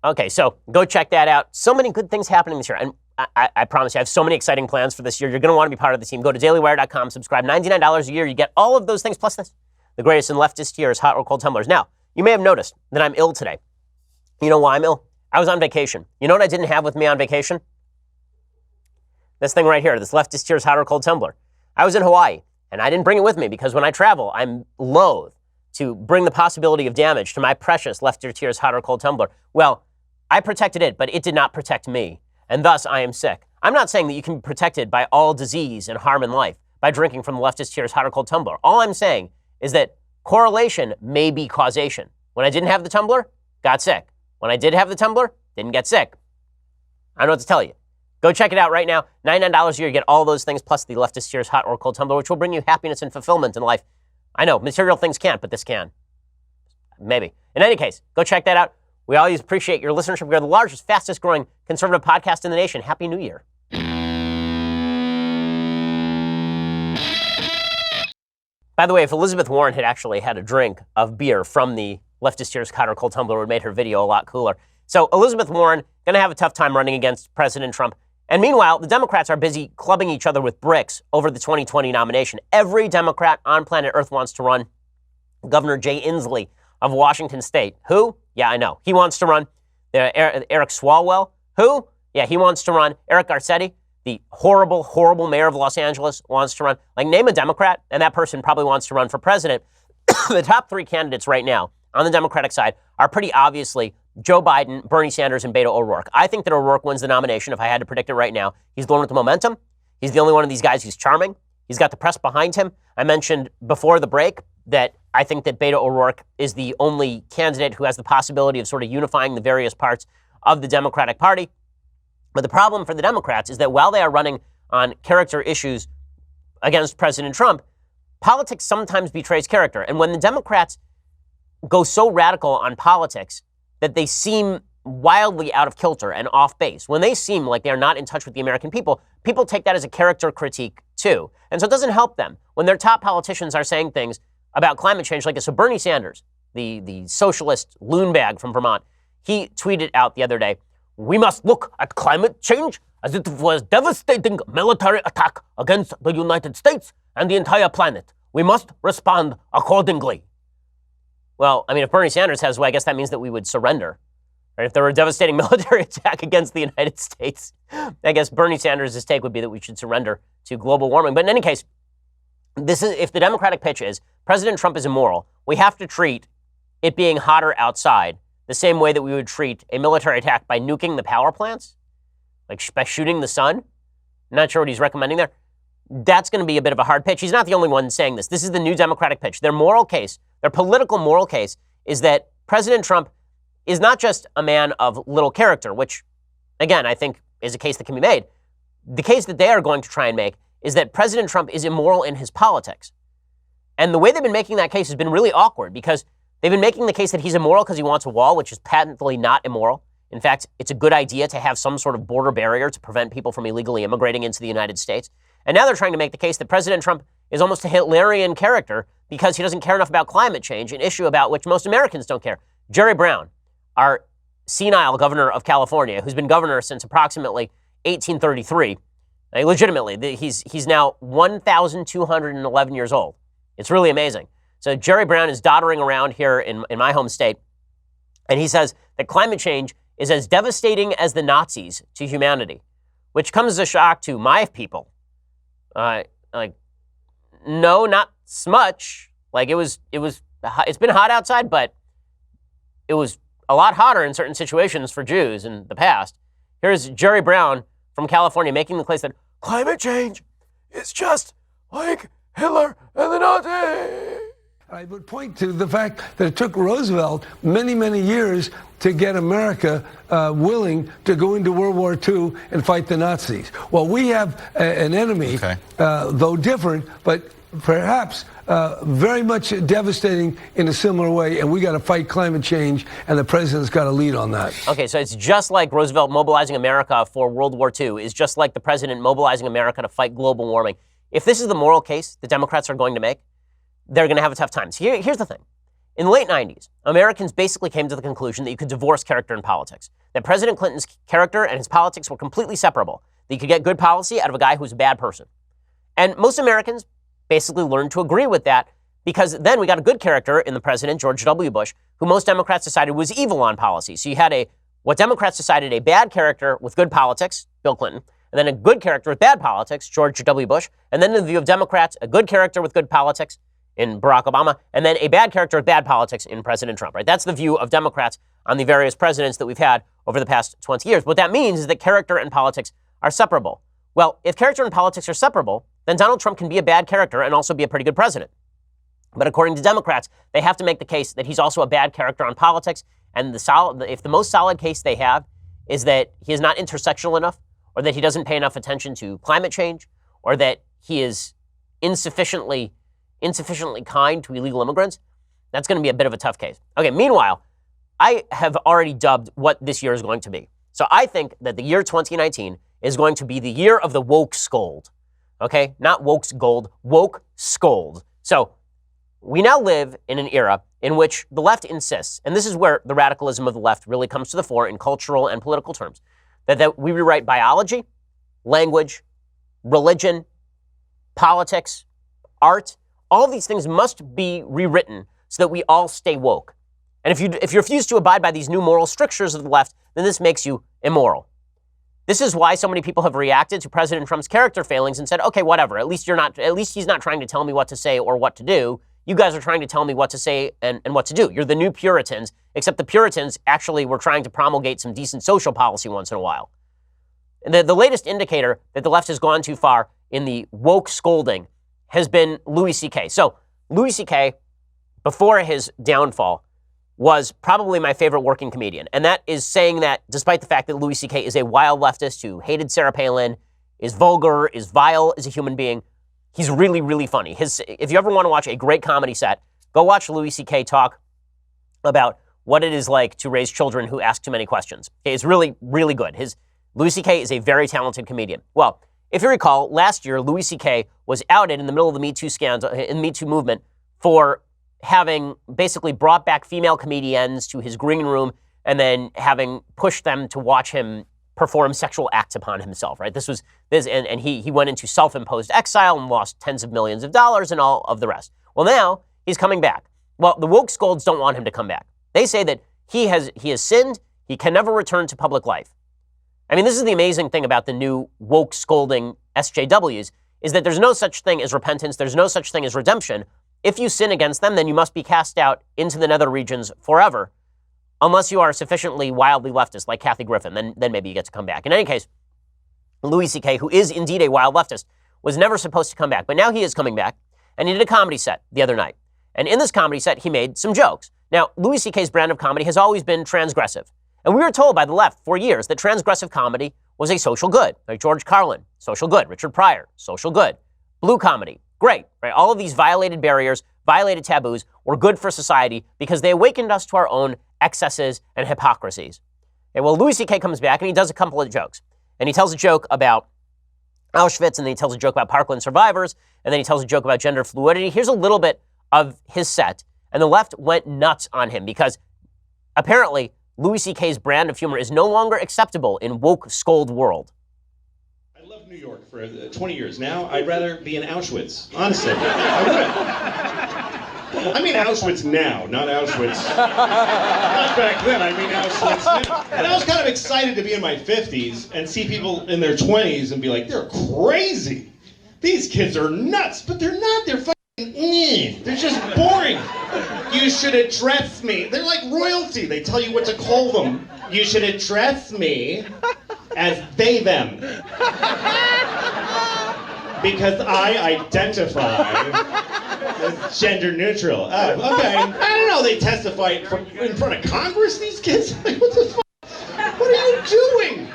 Okay, so go check that out. So many good things happening this year. And I promise you, I have so many exciting plans for this year. You're going to want to be part of the team. Go to dailywire.com, subscribe, $99 a year. You get all of those things, plus this. The greatest in leftist tears, hot or cold tumblers. Now, you may have noticed that I'm ill today. You know why I'm ill? I was on vacation. You know what I didn't have with me on vacation? This thing right here, this leftist tears, hot or cold tumbler. I was in Hawaii, and I didn't bring it with me because when I travel, I'm loath to bring the possibility of damage to my precious leftist tears, hot or cold tumbler. Well, I protected it, but it did not protect me, and thus I am sick. I'm not saying that you can be protected by all disease and harm in life by drinking from the leftist tears, hot or cold tumbler. All I'm saying is that correlation may be causation. When I didn't have the tumbler, got sick. When I did have the tumbler, didn't get sick. I don't know what to tell you. Go check it out right now. $99 a year, you get all those things, plus the leftist tears, hot or cold tumbler, which will bring you happiness and fulfillment in life. I know, material things can't, but this can. Maybe. In any case, go check that out. We always appreciate your listenership. We are the largest, fastest growing conservative podcast in the nation. Happy New Year. By the way, if Elizabeth Warren had actually had a drink of beer from the leftist tears, hot or cold tumbler, would have made her video a lot cooler. So Elizabeth Warren going to have a tough time running against President Trump. And meanwhile, the Democrats are busy clubbing each other with bricks over the 2020 nomination. Every Democrat on planet Earth wants to run. Governor Jay Inslee of Washington State. Who? Yeah, I know. He wants to run. Eric Swalwell. Who? Yeah, he wants to run. Eric Garcetti, the horrible, horrible mayor of Los Angeles, wants to run. Like, name a Democrat, and that person probably wants to run for president. The top three candidates right now on the Democratic side are pretty obviously Joe Biden, Bernie Sanders, and Beto O'Rourke. I think that O'Rourke wins the nomination if I had to predict it right now. He's the one with the momentum. He's the only one of these guys who's charming. He's got the press behind him. I mentioned before the break that I think that Beto O'Rourke is the only candidate who has the possibility of sort of unifying the various parts of the Democratic Party. But the problem for the Democrats is that while they are running on character issues against President Trump, politics sometimes betrays character. And when the Democrats go so radical on politics that they seem wildly out of kilter and off base, when they seem like they're not in touch with the American people, people take that as a character critique too. And so it doesn't help them when their top politicians are saying things about climate change like this. So Bernie Sanders, the socialist loon bag from Vermont, he tweeted out the other day, "We must look at climate change as it was a devastating military attack against the United States and the entire planet. We must respond accordingly." Well, I mean, if Bernie Sanders has, well, I guess that means that we would surrender. Right? If there were a devastating military attack against the United States, I guess Bernie Sanders' take would be that we should surrender to global warming. But in any case, this is, if the Democratic pitch is President Trump is immoral, we have to treat it being hotter outside the same way that we would treat a military attack by nuking the power plants, like by shooting the sun. I'm not sure what he's recommending there. That's going to be a bit of a hard pitch. He's not the only one saying this. This is the new Democratic pitch. Their moral case, their political moral case, is that President Trump is not just a man of little character, which, again, I think is a case that can be made. The case that they are going to try and make is that President Trump is immoral in his politics. And the way they've been making that case has been really awkward because they've been making the case that he's immoral because he wants a wall, which is patently not immoral. In fact, it's a good idea to have some sort of border barrier to prevent people from illegally immigrating into the United States. And now they're trying to make the case that President Trump is almost a Hitlerian character because he doesn't care enough about climate change, an issue about which most Americans don't care. Jerry Brown, our senile governor of California, who's been governor since approximately 1833, legitimately, he's now 1,211 years old. It's really amazing. So Jerry Brown is doddering around here in my home state, and he says that climate change is as devastating as the Nazis to humanity, which comes as a shock to my people. No, not much. It's been hot outside, but it was a lot hotter in certain situations for Jews in the past. Here's Jerry Brown from California making the case that climate change is just like Hitler and the Nazis.
I would point to the fact that it took Roosevelt many, many years to get America willing to go into World War II and fight the Nazis. Well, we have an enemy, though different, but perhaps very much devastating in a similar way, and we got to fight climate change, and the president's got to lead on that.
Okay, so it's just like Roosevelt mobilizing America for World War II is just like the president mobilizing America to fight global warming. If this is the moral case the Democrats are going to make, they're going to have a tough time. So here's the thing. In the late 90s, Americans basically came to the conclusion that you could divorce character and politics, that President Clinton's character and his politics were completely separable, that you could get good policy out of a guy who's a bad person. And most Americans basically learned to agree with that because then we got a good character in the president, George W. Bush, who most Democrats decided was evil on policy. So you had what Democrats decided a bad character with good politics, Bill Clinton, and then a good character with bad politics, George W. Bush, and then in the view of Democrats, a good character with good politics in Barack Obama, and then a bad character with bad politics in President Trump, right? That's the view of Democrats on the various presidents that we've had over the past 20 years. What that means is that character and politics are separable. Well, if character and politics are separable, then Donald Trump can be a bad character and also be a pretty good president. But according to Democrats, they have to make the case that he's also a bad character on politics, and if the most solid case they have is that he is not intersectional enough, or that he doesn't pay enough attention to climate change, or that he is insufficiently kind to illegal immigrants, that's going to be a bit of a tough case. Okay, meanwhile, I have already dubbed what this year is going to be. So I think that the year 2019 is going to be the year of the wokescold. Okay, not wokesgold, wokescold. So we now live in an era in which the left insists, and this is where the radicalism of the left really comes to the fore in cultural and political terms, that we rewrite biology, language, religion, politics, art. All of these things must be rewritten so that we all stay woke. And if you refuse to abide by these new moral strictures of the left, then this makes you immoral. This is why so many people have reacted to President Trump's character failings and said, okay, whatever, at least he's not trying to tell me what to say or what to do. You guys are trying to tell me what to say and what to do. You're the new Puritans, except the Puritans actually were trying to promulgate some decent social policy once in a while. And the latest indicator that the left has gone too far in the woke scolding has been Louis C.K. So Louis C.K., before his downfall, was probably my favorite working comedian. And that is saying that despite the fact that Louis C.K. is a wild leftist who hated Sarah Palin, is vulgar, is vile as a human being, he's really, really funny. If you ever want to watch a great comedy set, go watch Louis C.K. talk about what it is like to raise children who ask too many questions. It's really, really good. Louis C.K. is a very talented comedian. Well, if you recall, last year, Louis C.K. was outed in the middle of the Me Too scandal, in the Me Too movement, for having basically brought back female comedians to his green room and then having pushed them to watch him perform sexual acts upon himself, right? And he went into self-imposed exile and lost tens of millions of dollars and all of the rest. Well, now he's coming back. Well, the woke scolds don't want him to come back. They say that he has sinned, he can never return to public life. I mean, this is the amazing thing about the new woke scolding SJWs, is that there's no such thing as repentance, there's no such thing as redemption. If you sin against them, then you must be cast out into the nether regions forever, unless you are sufficiently wildly leftist, like Kathy Griffin, then maybe you get to come back. In any case, Louis C.K., who is indeed a wild leftist, was never supposed to come back, but now he is coming back, and he did a comedy set the other night. And in this comedy set, he made some jokes. Now, Louis C.K.'s brand of comedy has always been transgressive. And we were told by the left for years that transgressive comedy was a social good. Like George Carlin, social good. Richard Pryor, social good. Blue comedy, great. Right? All of these violated barriers, violated taboos were good for society because they awakened us to our own excesses and hypocrisies. And well, Louis C.K. comes back and he does a couple of jokes. And he tells a joke about Auschwitz, and then he tells a joke about Parkland survivors, and then he tells a joke about gender fluidity. Here's a little bit of his set. And the left went nuts on him because apparently Louis C.K.'s brand of humor is no longer acceptable in woke scold world.
I loved New York for 20 years. Now I'd rather be in Auschwitz. Honestly, I would. I mean Auschwitz now, not Auschwitz. Not back then, I mean Auschwitz now. And I was kind of excited to be in my 50s and see people in their 20s and be like, they're crazy. These kids are nuts, but they're not. They're fucking, they're just boring. You should address me. They're like royalty. They tell you what to call them. You should address me as they, them. Because I identify as gender neutral. Oh, okay. I don't know. They testify in front of Congress, these kids? Like, what the fuck? What are you doing?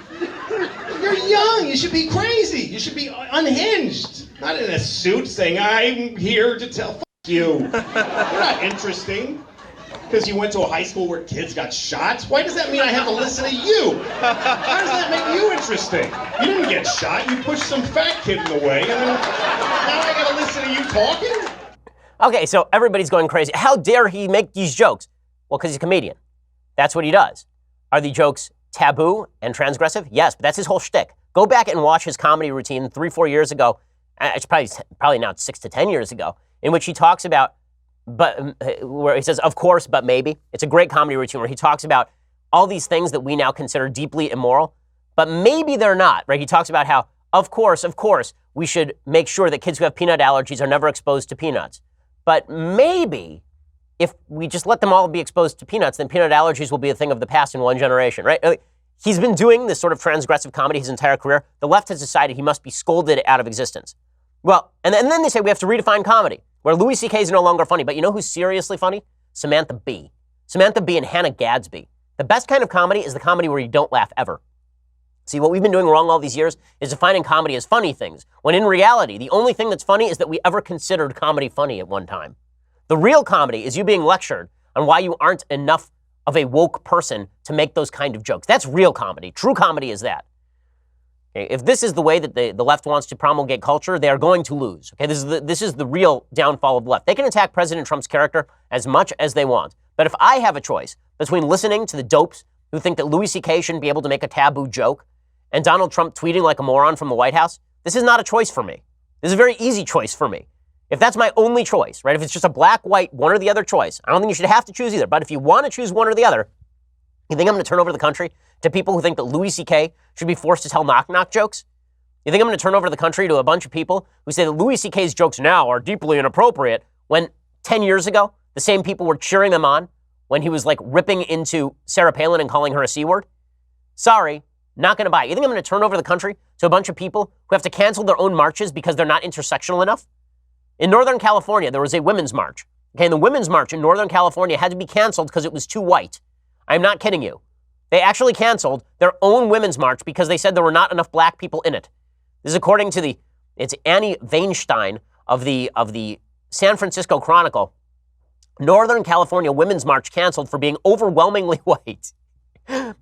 You're young. You should be crazy. You should be unhinged. Not in a suit saying, I'm here to tell, fuck you. You're not interesting. Because you went to a high school where kids got shot? Why does that mean I have to listen to you? How does that make you interesting? You didn't get shot. You pushed some fat kid in the way, and then now I gotta listen to you talking?
Okay, so everybody's going crazy. How dare he make these jokes? Well, because he's a comedian. That's what he does. Are the jokes taboo and transgressive? Yes, but that's his whole shtick. Go back and watch his comedy routine 3-4 years ago. It's probably now 6 to 10 years ago, in which he talks about, where he says, of course, but maybe. It's a great comedy routine where he talks about all these things that we now consider deeply immoral, but maybe they're not, right? He talks about how, of course, we should make sure that kids who have peanut allergies are never exposed to peanuts. But maybe if we just let them all be exposed to peanuts, then peanut allergies will be a thing of the past in one generation, right? He's been doing this sort of transgressive comedy his entire career. The left has decided he must be scolded out of existence. Well, and then they say we have to redefine comedy, where Louis C.K. is no longer funny. But you know who's seriously funny? Samantha Bee. Samantha Bee and Hannah Gadsby. The best kind of comedy is the comedy where you don't laugh ever. See, what we've been doing wrong all these years is defining comedy as funny things, when in reality, the only thing that's funny is that we ever considered comedy funny at one time. The real comedy is you being lectured on why you aren't enough of a woke person to make those kind of jokes. That's real comedy. True comedy is that. Okay, if this is the way that the left wants to promulgate culture, they are going to lose. Okay, this is the real downfall of the left. They can attack President Trump's character as much as they want. But if I have a choice between listening to the dopes who think that Louis C.K. shouldn't be able to make a taboo joke and Donald Trump tweeting like a moron from the White House, this is not a choice for me. This is a very easy choice for me. If that's my only choice, right? If it's just a black, white, one or the other choice, I don't think you should have to choose either. But if you want to choose one or the other, you think I'm going to turn over the country to people who think that Louis C.K. should be forced to tell knock-knock jokes? You think I'm going to turn over the country to a bunch of people who say that Louis C.K.'s jokes now are deeply inappropriate when 10 years ago, the same people were cheering them on when he was like ripping into Sarah Palin and calling her a C-word? Sorry, not going to buy it. You think I'm going to turn over the country to a bunch of people who have to cancel their own marches because they're not intersectional enough? In Northern California, there was a women's march. Okay, and the women's march in Northern California had to be canceled because it was too white. I'm not kidding you. They actually canceled their own women's march because they said there were not enough black people in it. This is according to it's Annie Weinstein of the San Francisco Chronicle. Northern California Women's March canceled for being overwhelmingly white.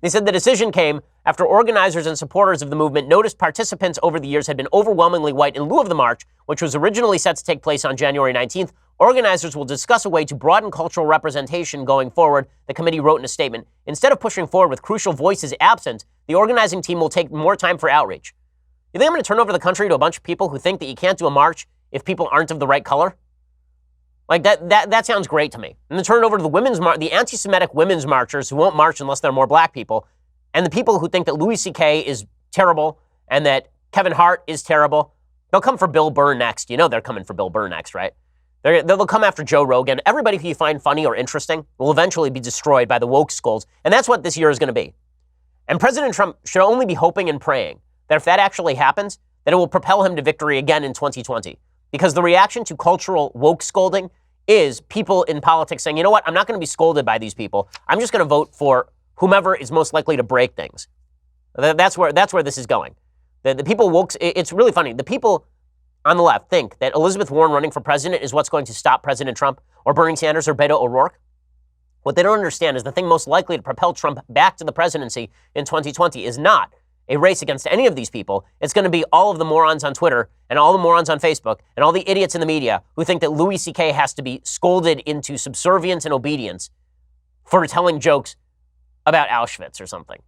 They said the decision came after organizers and supporters of the movement noticed participants over the years had been overwhelmingly white in lieu of the march, which was originally set to take place on January 19th. Organizers will discuss a way to broaden cultural representation going forward, the committee wrote in a statement. Instead of pushing forward with crucial voices absent, the organizing team will take more time for outreach. You think I'm going to turn over the country to a bunch of people who think that you can't do a march if people aren't of the right color? Like that sounds great to me. And then turn it over to the anti-Semitic women's marchers who won't march unless there are more black people, and the people who think that Louis C.K. is terrible and that Kevin Hart is terrible. They'll come for Bill Burr next. You know they're coming for Bill Burr next, right? They'll come after Joe Rogan. Everybody who you find funny or interesting will eventually be destroyed by the wokescolds, and that's what this year is going to be. And President Trump should only be hoping and praying that if that actually happens, that it will propel him to victory again in 2020. Because the reaction to cultural woke scolding is people in politics saying, you know what, I'm not going to be scolded by these people. I'm just going to vote for whomever is most likely to break things. That's where this is going. The people woke, it's really funny. The people on the left think that Elizabeth Warren running for president is what's going to stop President Trump or Bernie Sanders or Beto O'Rourke. What they don't understand is the thing most likely to propel Trump back to the presidency in 2020 is not a race against any of these people. It's going to be all of the morons on Twitter and all the morons on Facebook and all the idiots in the media who think that Louis C.K. has to be scolded into subservience and obedience for telling jokes about Auschwitz or something.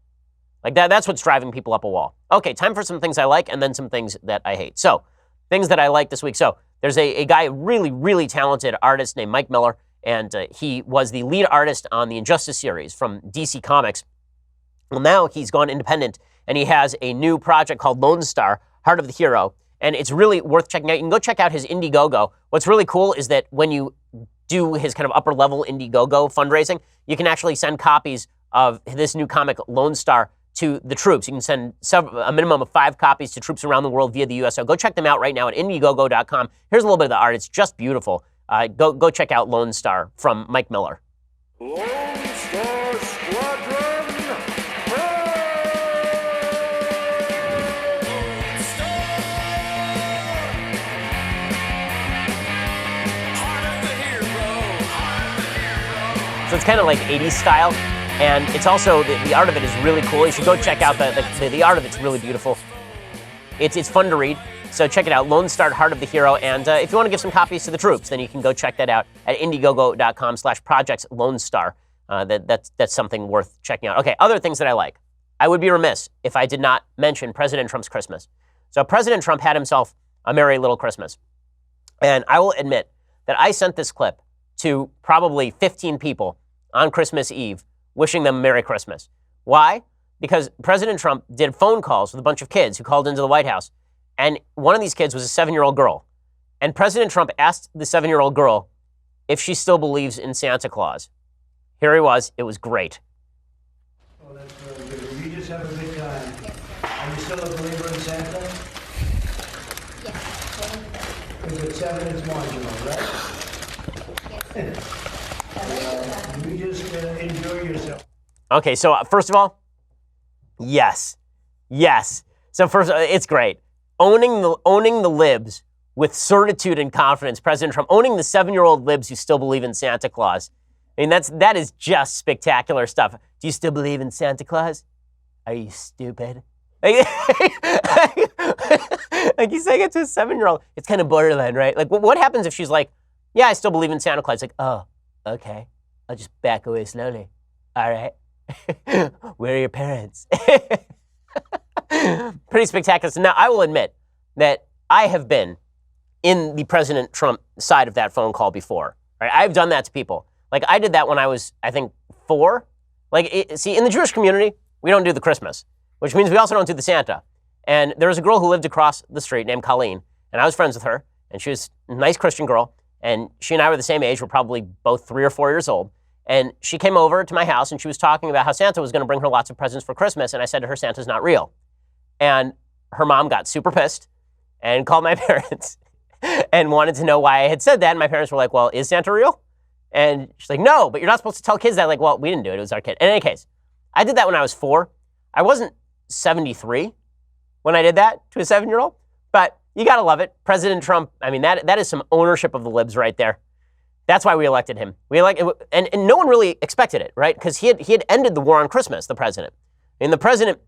Like that's what's driving people up a wall. Okay, time for some things I like and then some things that I hate. So, things that I like this week. So, There's a guy, really, really talented artist named Mike Miller, and he was the lead artist on the Injustice series from DC Comics. Well, now he's gone independent, and he has a new project called Lone Star, Heart of the Hero, and it's really worth checking out. You can go check out his Indiegogo. What's really cool is that when you do his kind of upper-level Indiegogo fundraising, you can actually send copies of this new comic, Lone Star, to the troops. You can send a minimum of 5 copies to troops around the world via the USO. Go check them out right now at Indiegogo.com. Here's a little bit of the art. It's just beautiful. Go check out Lone Star from Mike Miller.
Lone Star Squadron,
So it's kind of like 80s style. And it's also, the art of it is really cool. You should go check out the art of it's really beautiful. It's fun to read. So check it out, Lone Star, Heart of the Hero. And if you want to give some copies to the troops, then you can go check that out at Indiegogo.com/projects Lone Star. That's something worth checking out. Okay, other things that I like. I would be remiss if I did not mention President Trump's Christmas. So President Trump had himself a merry little Christmas. And I will admit that I sent this clip to probably 15 people on Christmas Eve, wishing them Merry Christmas. Why? Because President Trump did phone calls with a bunch of kids who called into the White House. And one of these kids was a 7-year-old girl. And President Trump asked the 7-year-old girl if she still believes in Santa Claus. Here he was. It was great.
Oh, that's really good. You just have a good time. Are you still a believer in Santa?
Yes.
Because at 7 it's marginal, right? You just enjoy yourself.
Okay, so first of all, yes. So first, it's great. Owning the libs with certitude and confidence, President Trump, owning the 7-year-old libs who still believe in Santa Claus. I mean, that is just spectacular stuff. Do you still believe in Santa Claus? Are you stupid? Like he's saying it to a 7-year-old. It's kind of borderline, right? Like, what happens if she's like, yeah, I still believe in Santa Claus. Like, oh, okay. I'll just back away slowly. All right. Where are your parents? Pretty spectacular. So now I will admit that I have been in the President Trump side of that phone call before. Right? I've done that to people. Like, I did that when I was, I think, 4. Like, see, in the Jewish community, we don't do the Christmas, which means we also don't do the Santa. And there was a girl who lived across the street named Colleen, and I was friends with her, and she was a nice Christian girl, and she and I were the same age. We're probably both 3 or 4 years old. And she came over to my house, and she was talking about how Santa was going to bring her lots of presents for Christmas, and I said to her, Santa's not real. And her mom got super pissed and called my parents and wanted to know why I had said that. And my parents were like, well, is Santa real? And she's like, no, but you're not supposed to tell kids that. Like, well, we didn't do it. It was our kid. In any case, I did that when I was 4. I wasn't 73 when I did that to a 7-year-old, but you got to love it. President Trump, I mean, that is some ownership of the libs right there. That's why we elected him. And no one really expected it, right? Because he had ended the war on Christmas, the president. And the president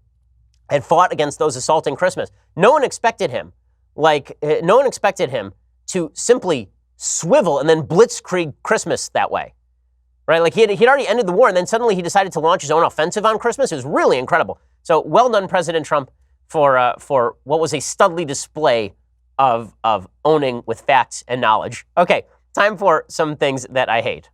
had fought against those assaulting Christmas. No one expected him to simply swivel and then blitzkrieg Christmas that way, right? Like he'd already ended the war, and then suddenly he decided to launch his own offensive on Christmas. It was really incredible. So well done, President Trump, for what was a studly display of owning with facts and knowledge. Okay, time for some things that I hate.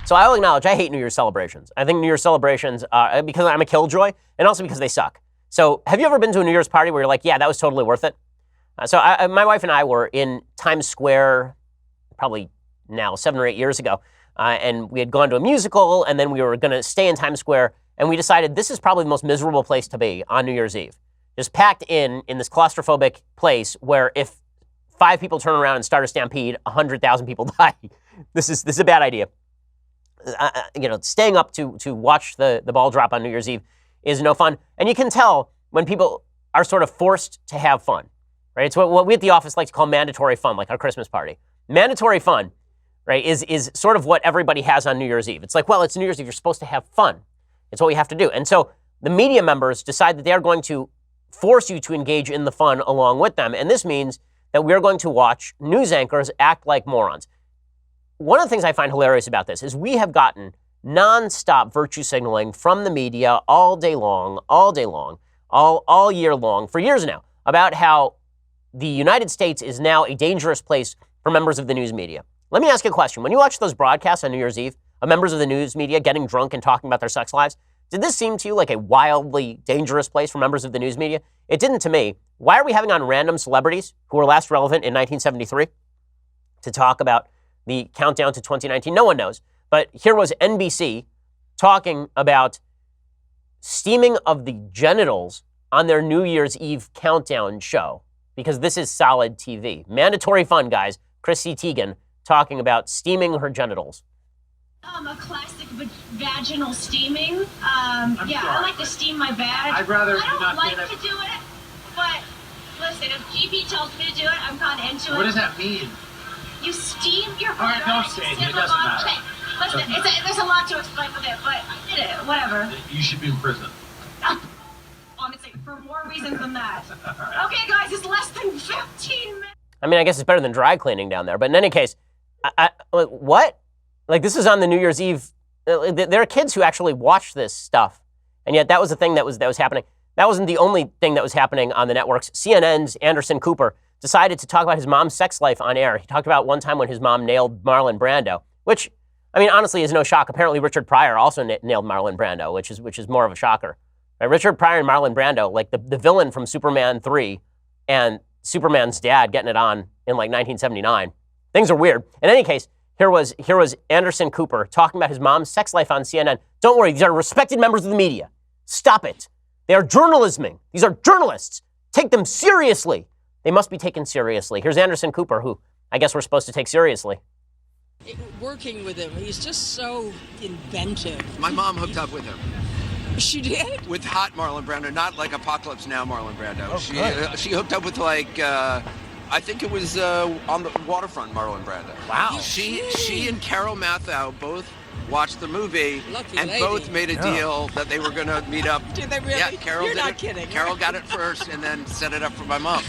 So I will acknowledge I hate New Year's celebrations. I think New Year's celebrations, because I'm a killjoy, and also because they suck. So have you ever been to a New Year's party where you're like, yeah, that was totally worth it? So my wife and I were in Times Square probably now 7 or 8 years ago, and we had gone to a musical, and then we were going to stay in Times Square, and we decided this is probably the most miserable place to be on New Year's Eve. Just packed in this claustrophobic place where if 5 people turn around and start a stampede, 100,000 people die. This is a bad idea. Staying up to watch the ball drop on New Year's Eve is no fun. And you can tell when people are sort of forced to have fun, right? It's what we at the office like to call mandatory fun, like our Christmas party. Mandatory fun, right, is sort of what everybody has on New Year's Eve. It's like, well, it's New Year's Eve. You're supposed to have fun. It's what we have to do. And so the media members decide that they are going to force you to engage in the fun along with them. And this means that we are going to watch news anchors act like morons. One of the things I find hilarious about this is we have gotten nonstop virtue signaling from the media all day long, all year long, for years now, about how the United States is now a dangerous place for members of the news media. Let me ask you a question. When you watch those broadcasts on New Year's Eve of members of the news media getting drunk and talking about their sex lives, did this seem to you like a wildly dangerous place for members of the news media? It didn't to me. Why are we having on random celebrities who were last relevant in 1973 to talk about the countdown to 2019? No one knows. But here was NBC talking about steaming of the genitals on their New Year's Eve countdown show, because this is solid TV. Mandatory fun, guys. Chrissy Teigen talking about steaming her genitals.
A classic vaginal steaming. I like to steam my vag.
I'd rather
I don't
not
like
do that.
to do it, but listen, if GP tells me to do it, I'm kind of into it.
What does that mean?
You steam your
All right,
vag.
don't say it. It doesn't matter.
Okay, listen, there's a lot to explain with it, but I did it. Whatever.
You should be in prison.
Honestly, for more reasons than that. Okay, guys, it's less than 15 minutes.
I mean, I guess it's better than dry cleaning down there. But in any case, what? Like, this is on the New Year's Eve. There are kids who actually watch this stuff. And yet that was the thing that was happening. That wasn't the only thing that was happening on the networks. CNN's Anderson Cooper decided to talk about his mom's sex life on air. He talked about one time when his mom nailed Marlon Brando, which, I mean, honestly is no shock. Apparently Richard Pryor also nailed Marlon Brando, which is more of a shocker. Right? Richard Pryor and Marlon Brando, like the villain from Superman 3 and Superman's dad getting it on in like 1979. Things are weird. In any case, here was Anderson Cooper talking about his mom's sex life on CNN. Don't worry, these are respected members of the media. Stop it. They are journalisming. These are journalists. Take them seriously. They must be taken seriously. Here's Anderson Cooper, who I guess we're supposed to take seriously.
Working with him, he's just so inventive.
My mom hooked up with him.
She did?
With hot Marlon Brando, not like Apocalypse Now Marlon Brando.
Oh,
She hooked up with like, I think it was on the waterfront Marlon Brando.
Wow.
She and Carol Mathau both watched the movie
Lucky
and
lady.
both made a deal that they were going to meet up.
Did they really?
Yeah, Carol
You're
did
not
it.
kidding.
Carol got it first and then set it up for my mom.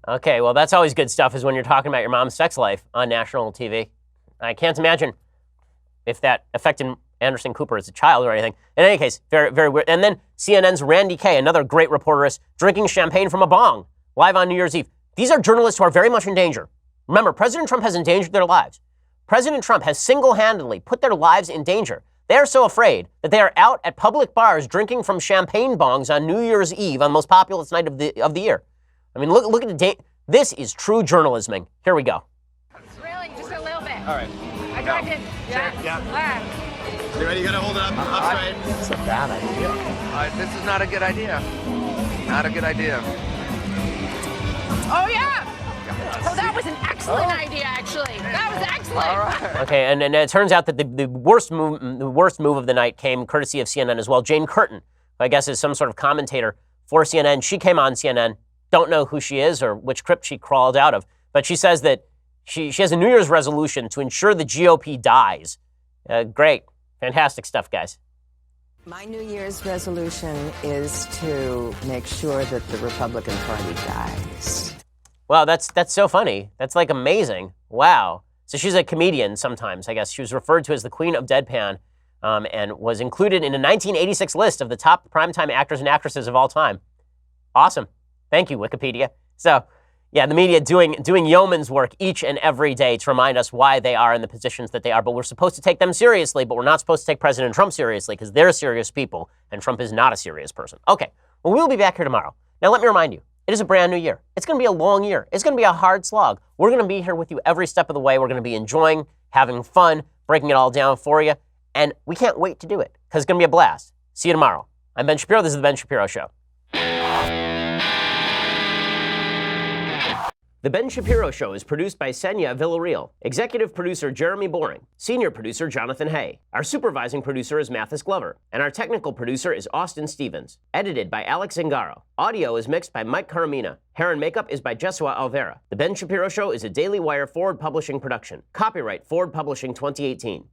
Okay, well, that's always good stuff, is when you're talking about your mom's sex life on national TV. I can't imagine if that affected Anderson Cooper as a child or anything. In any case, very, very weird. And then CNN's Randy Kay, another great reporteress, drinking champagne from a bong live on New Year's Eve. These are journalists who are very much in danger. Remember, President Trump has endangered their lives. President Trump has single-handedly put their lives in danger. They are so afraid that they are out at public bars drinking from champagne bongs on New Year's Eve, on the most populous night of the year. I mean, look at the this is true journalisming. Here we go.
Really, just a little bit.
All right.
I tried it. Yeah.
Yeah.
All right.
You ready? You got to hold it up straight.
It's a bad idea.
This is not a good idea. Not a good idea.
Oh, yeah. Oh, that was an excellent idea, actually. That was excellent.
All right.
Okay, and it turns out that the worst move of the night came courtesy of CNN as well. Jane Curtin, who I guess is some sort of commentator for CNN. She came on CNN. Don't know who she is or which crypt she crawled out of, but she says that she has a New Year's resolution to ensure the GOP dies. Great. Fantastic stuff, guys.
My New Year's resolution is to make sure that the Republican Party dies.
Wow, that's so funny. That's like amazing. Wow. So she's a comedian sometimes, I guess. She was referred to as the Queen of Deadpan and was included in a 1986 list of the top primetime actors and actresses of all time. Awesome. Thank you, Wikipedia. So, yeah, the media doing yeoman's work each and every day to remind us why they are in the positions that they are. But we're supposed to take them seriously, but we're not supposed to take President Trump seriously because they're serious people and Trump is not a serious person. Okay, well, we'll be back here tomorrow. Now, let me remind you, it is a brand new year. It's going to be a long year. It's going to be a hard slog. We're going to be here with you every step of the way. We're going to be enjoying, having fun, breaking it all down for you. And we can't wait to do it because it's going to be a blast. See you tomorrow. I'm Ben Shapiro. This is The Ben Shapiro Show. The Ben Shapiro Show is produced by Senya Villarreal, executive producer Jeremy Boring, senior producer Jonathan Hay. Our supervising producer is Mathis Glover, and our technical producer is Austin Stevens. Edited by Alex Zingaro. Audio is mixed by Mike Caramina. Hair and makeup is by Jesua Alvera. The Ben Shapiro Show is a Daily Wire Forward Publishing production. Copyright Forward Publishing 2018.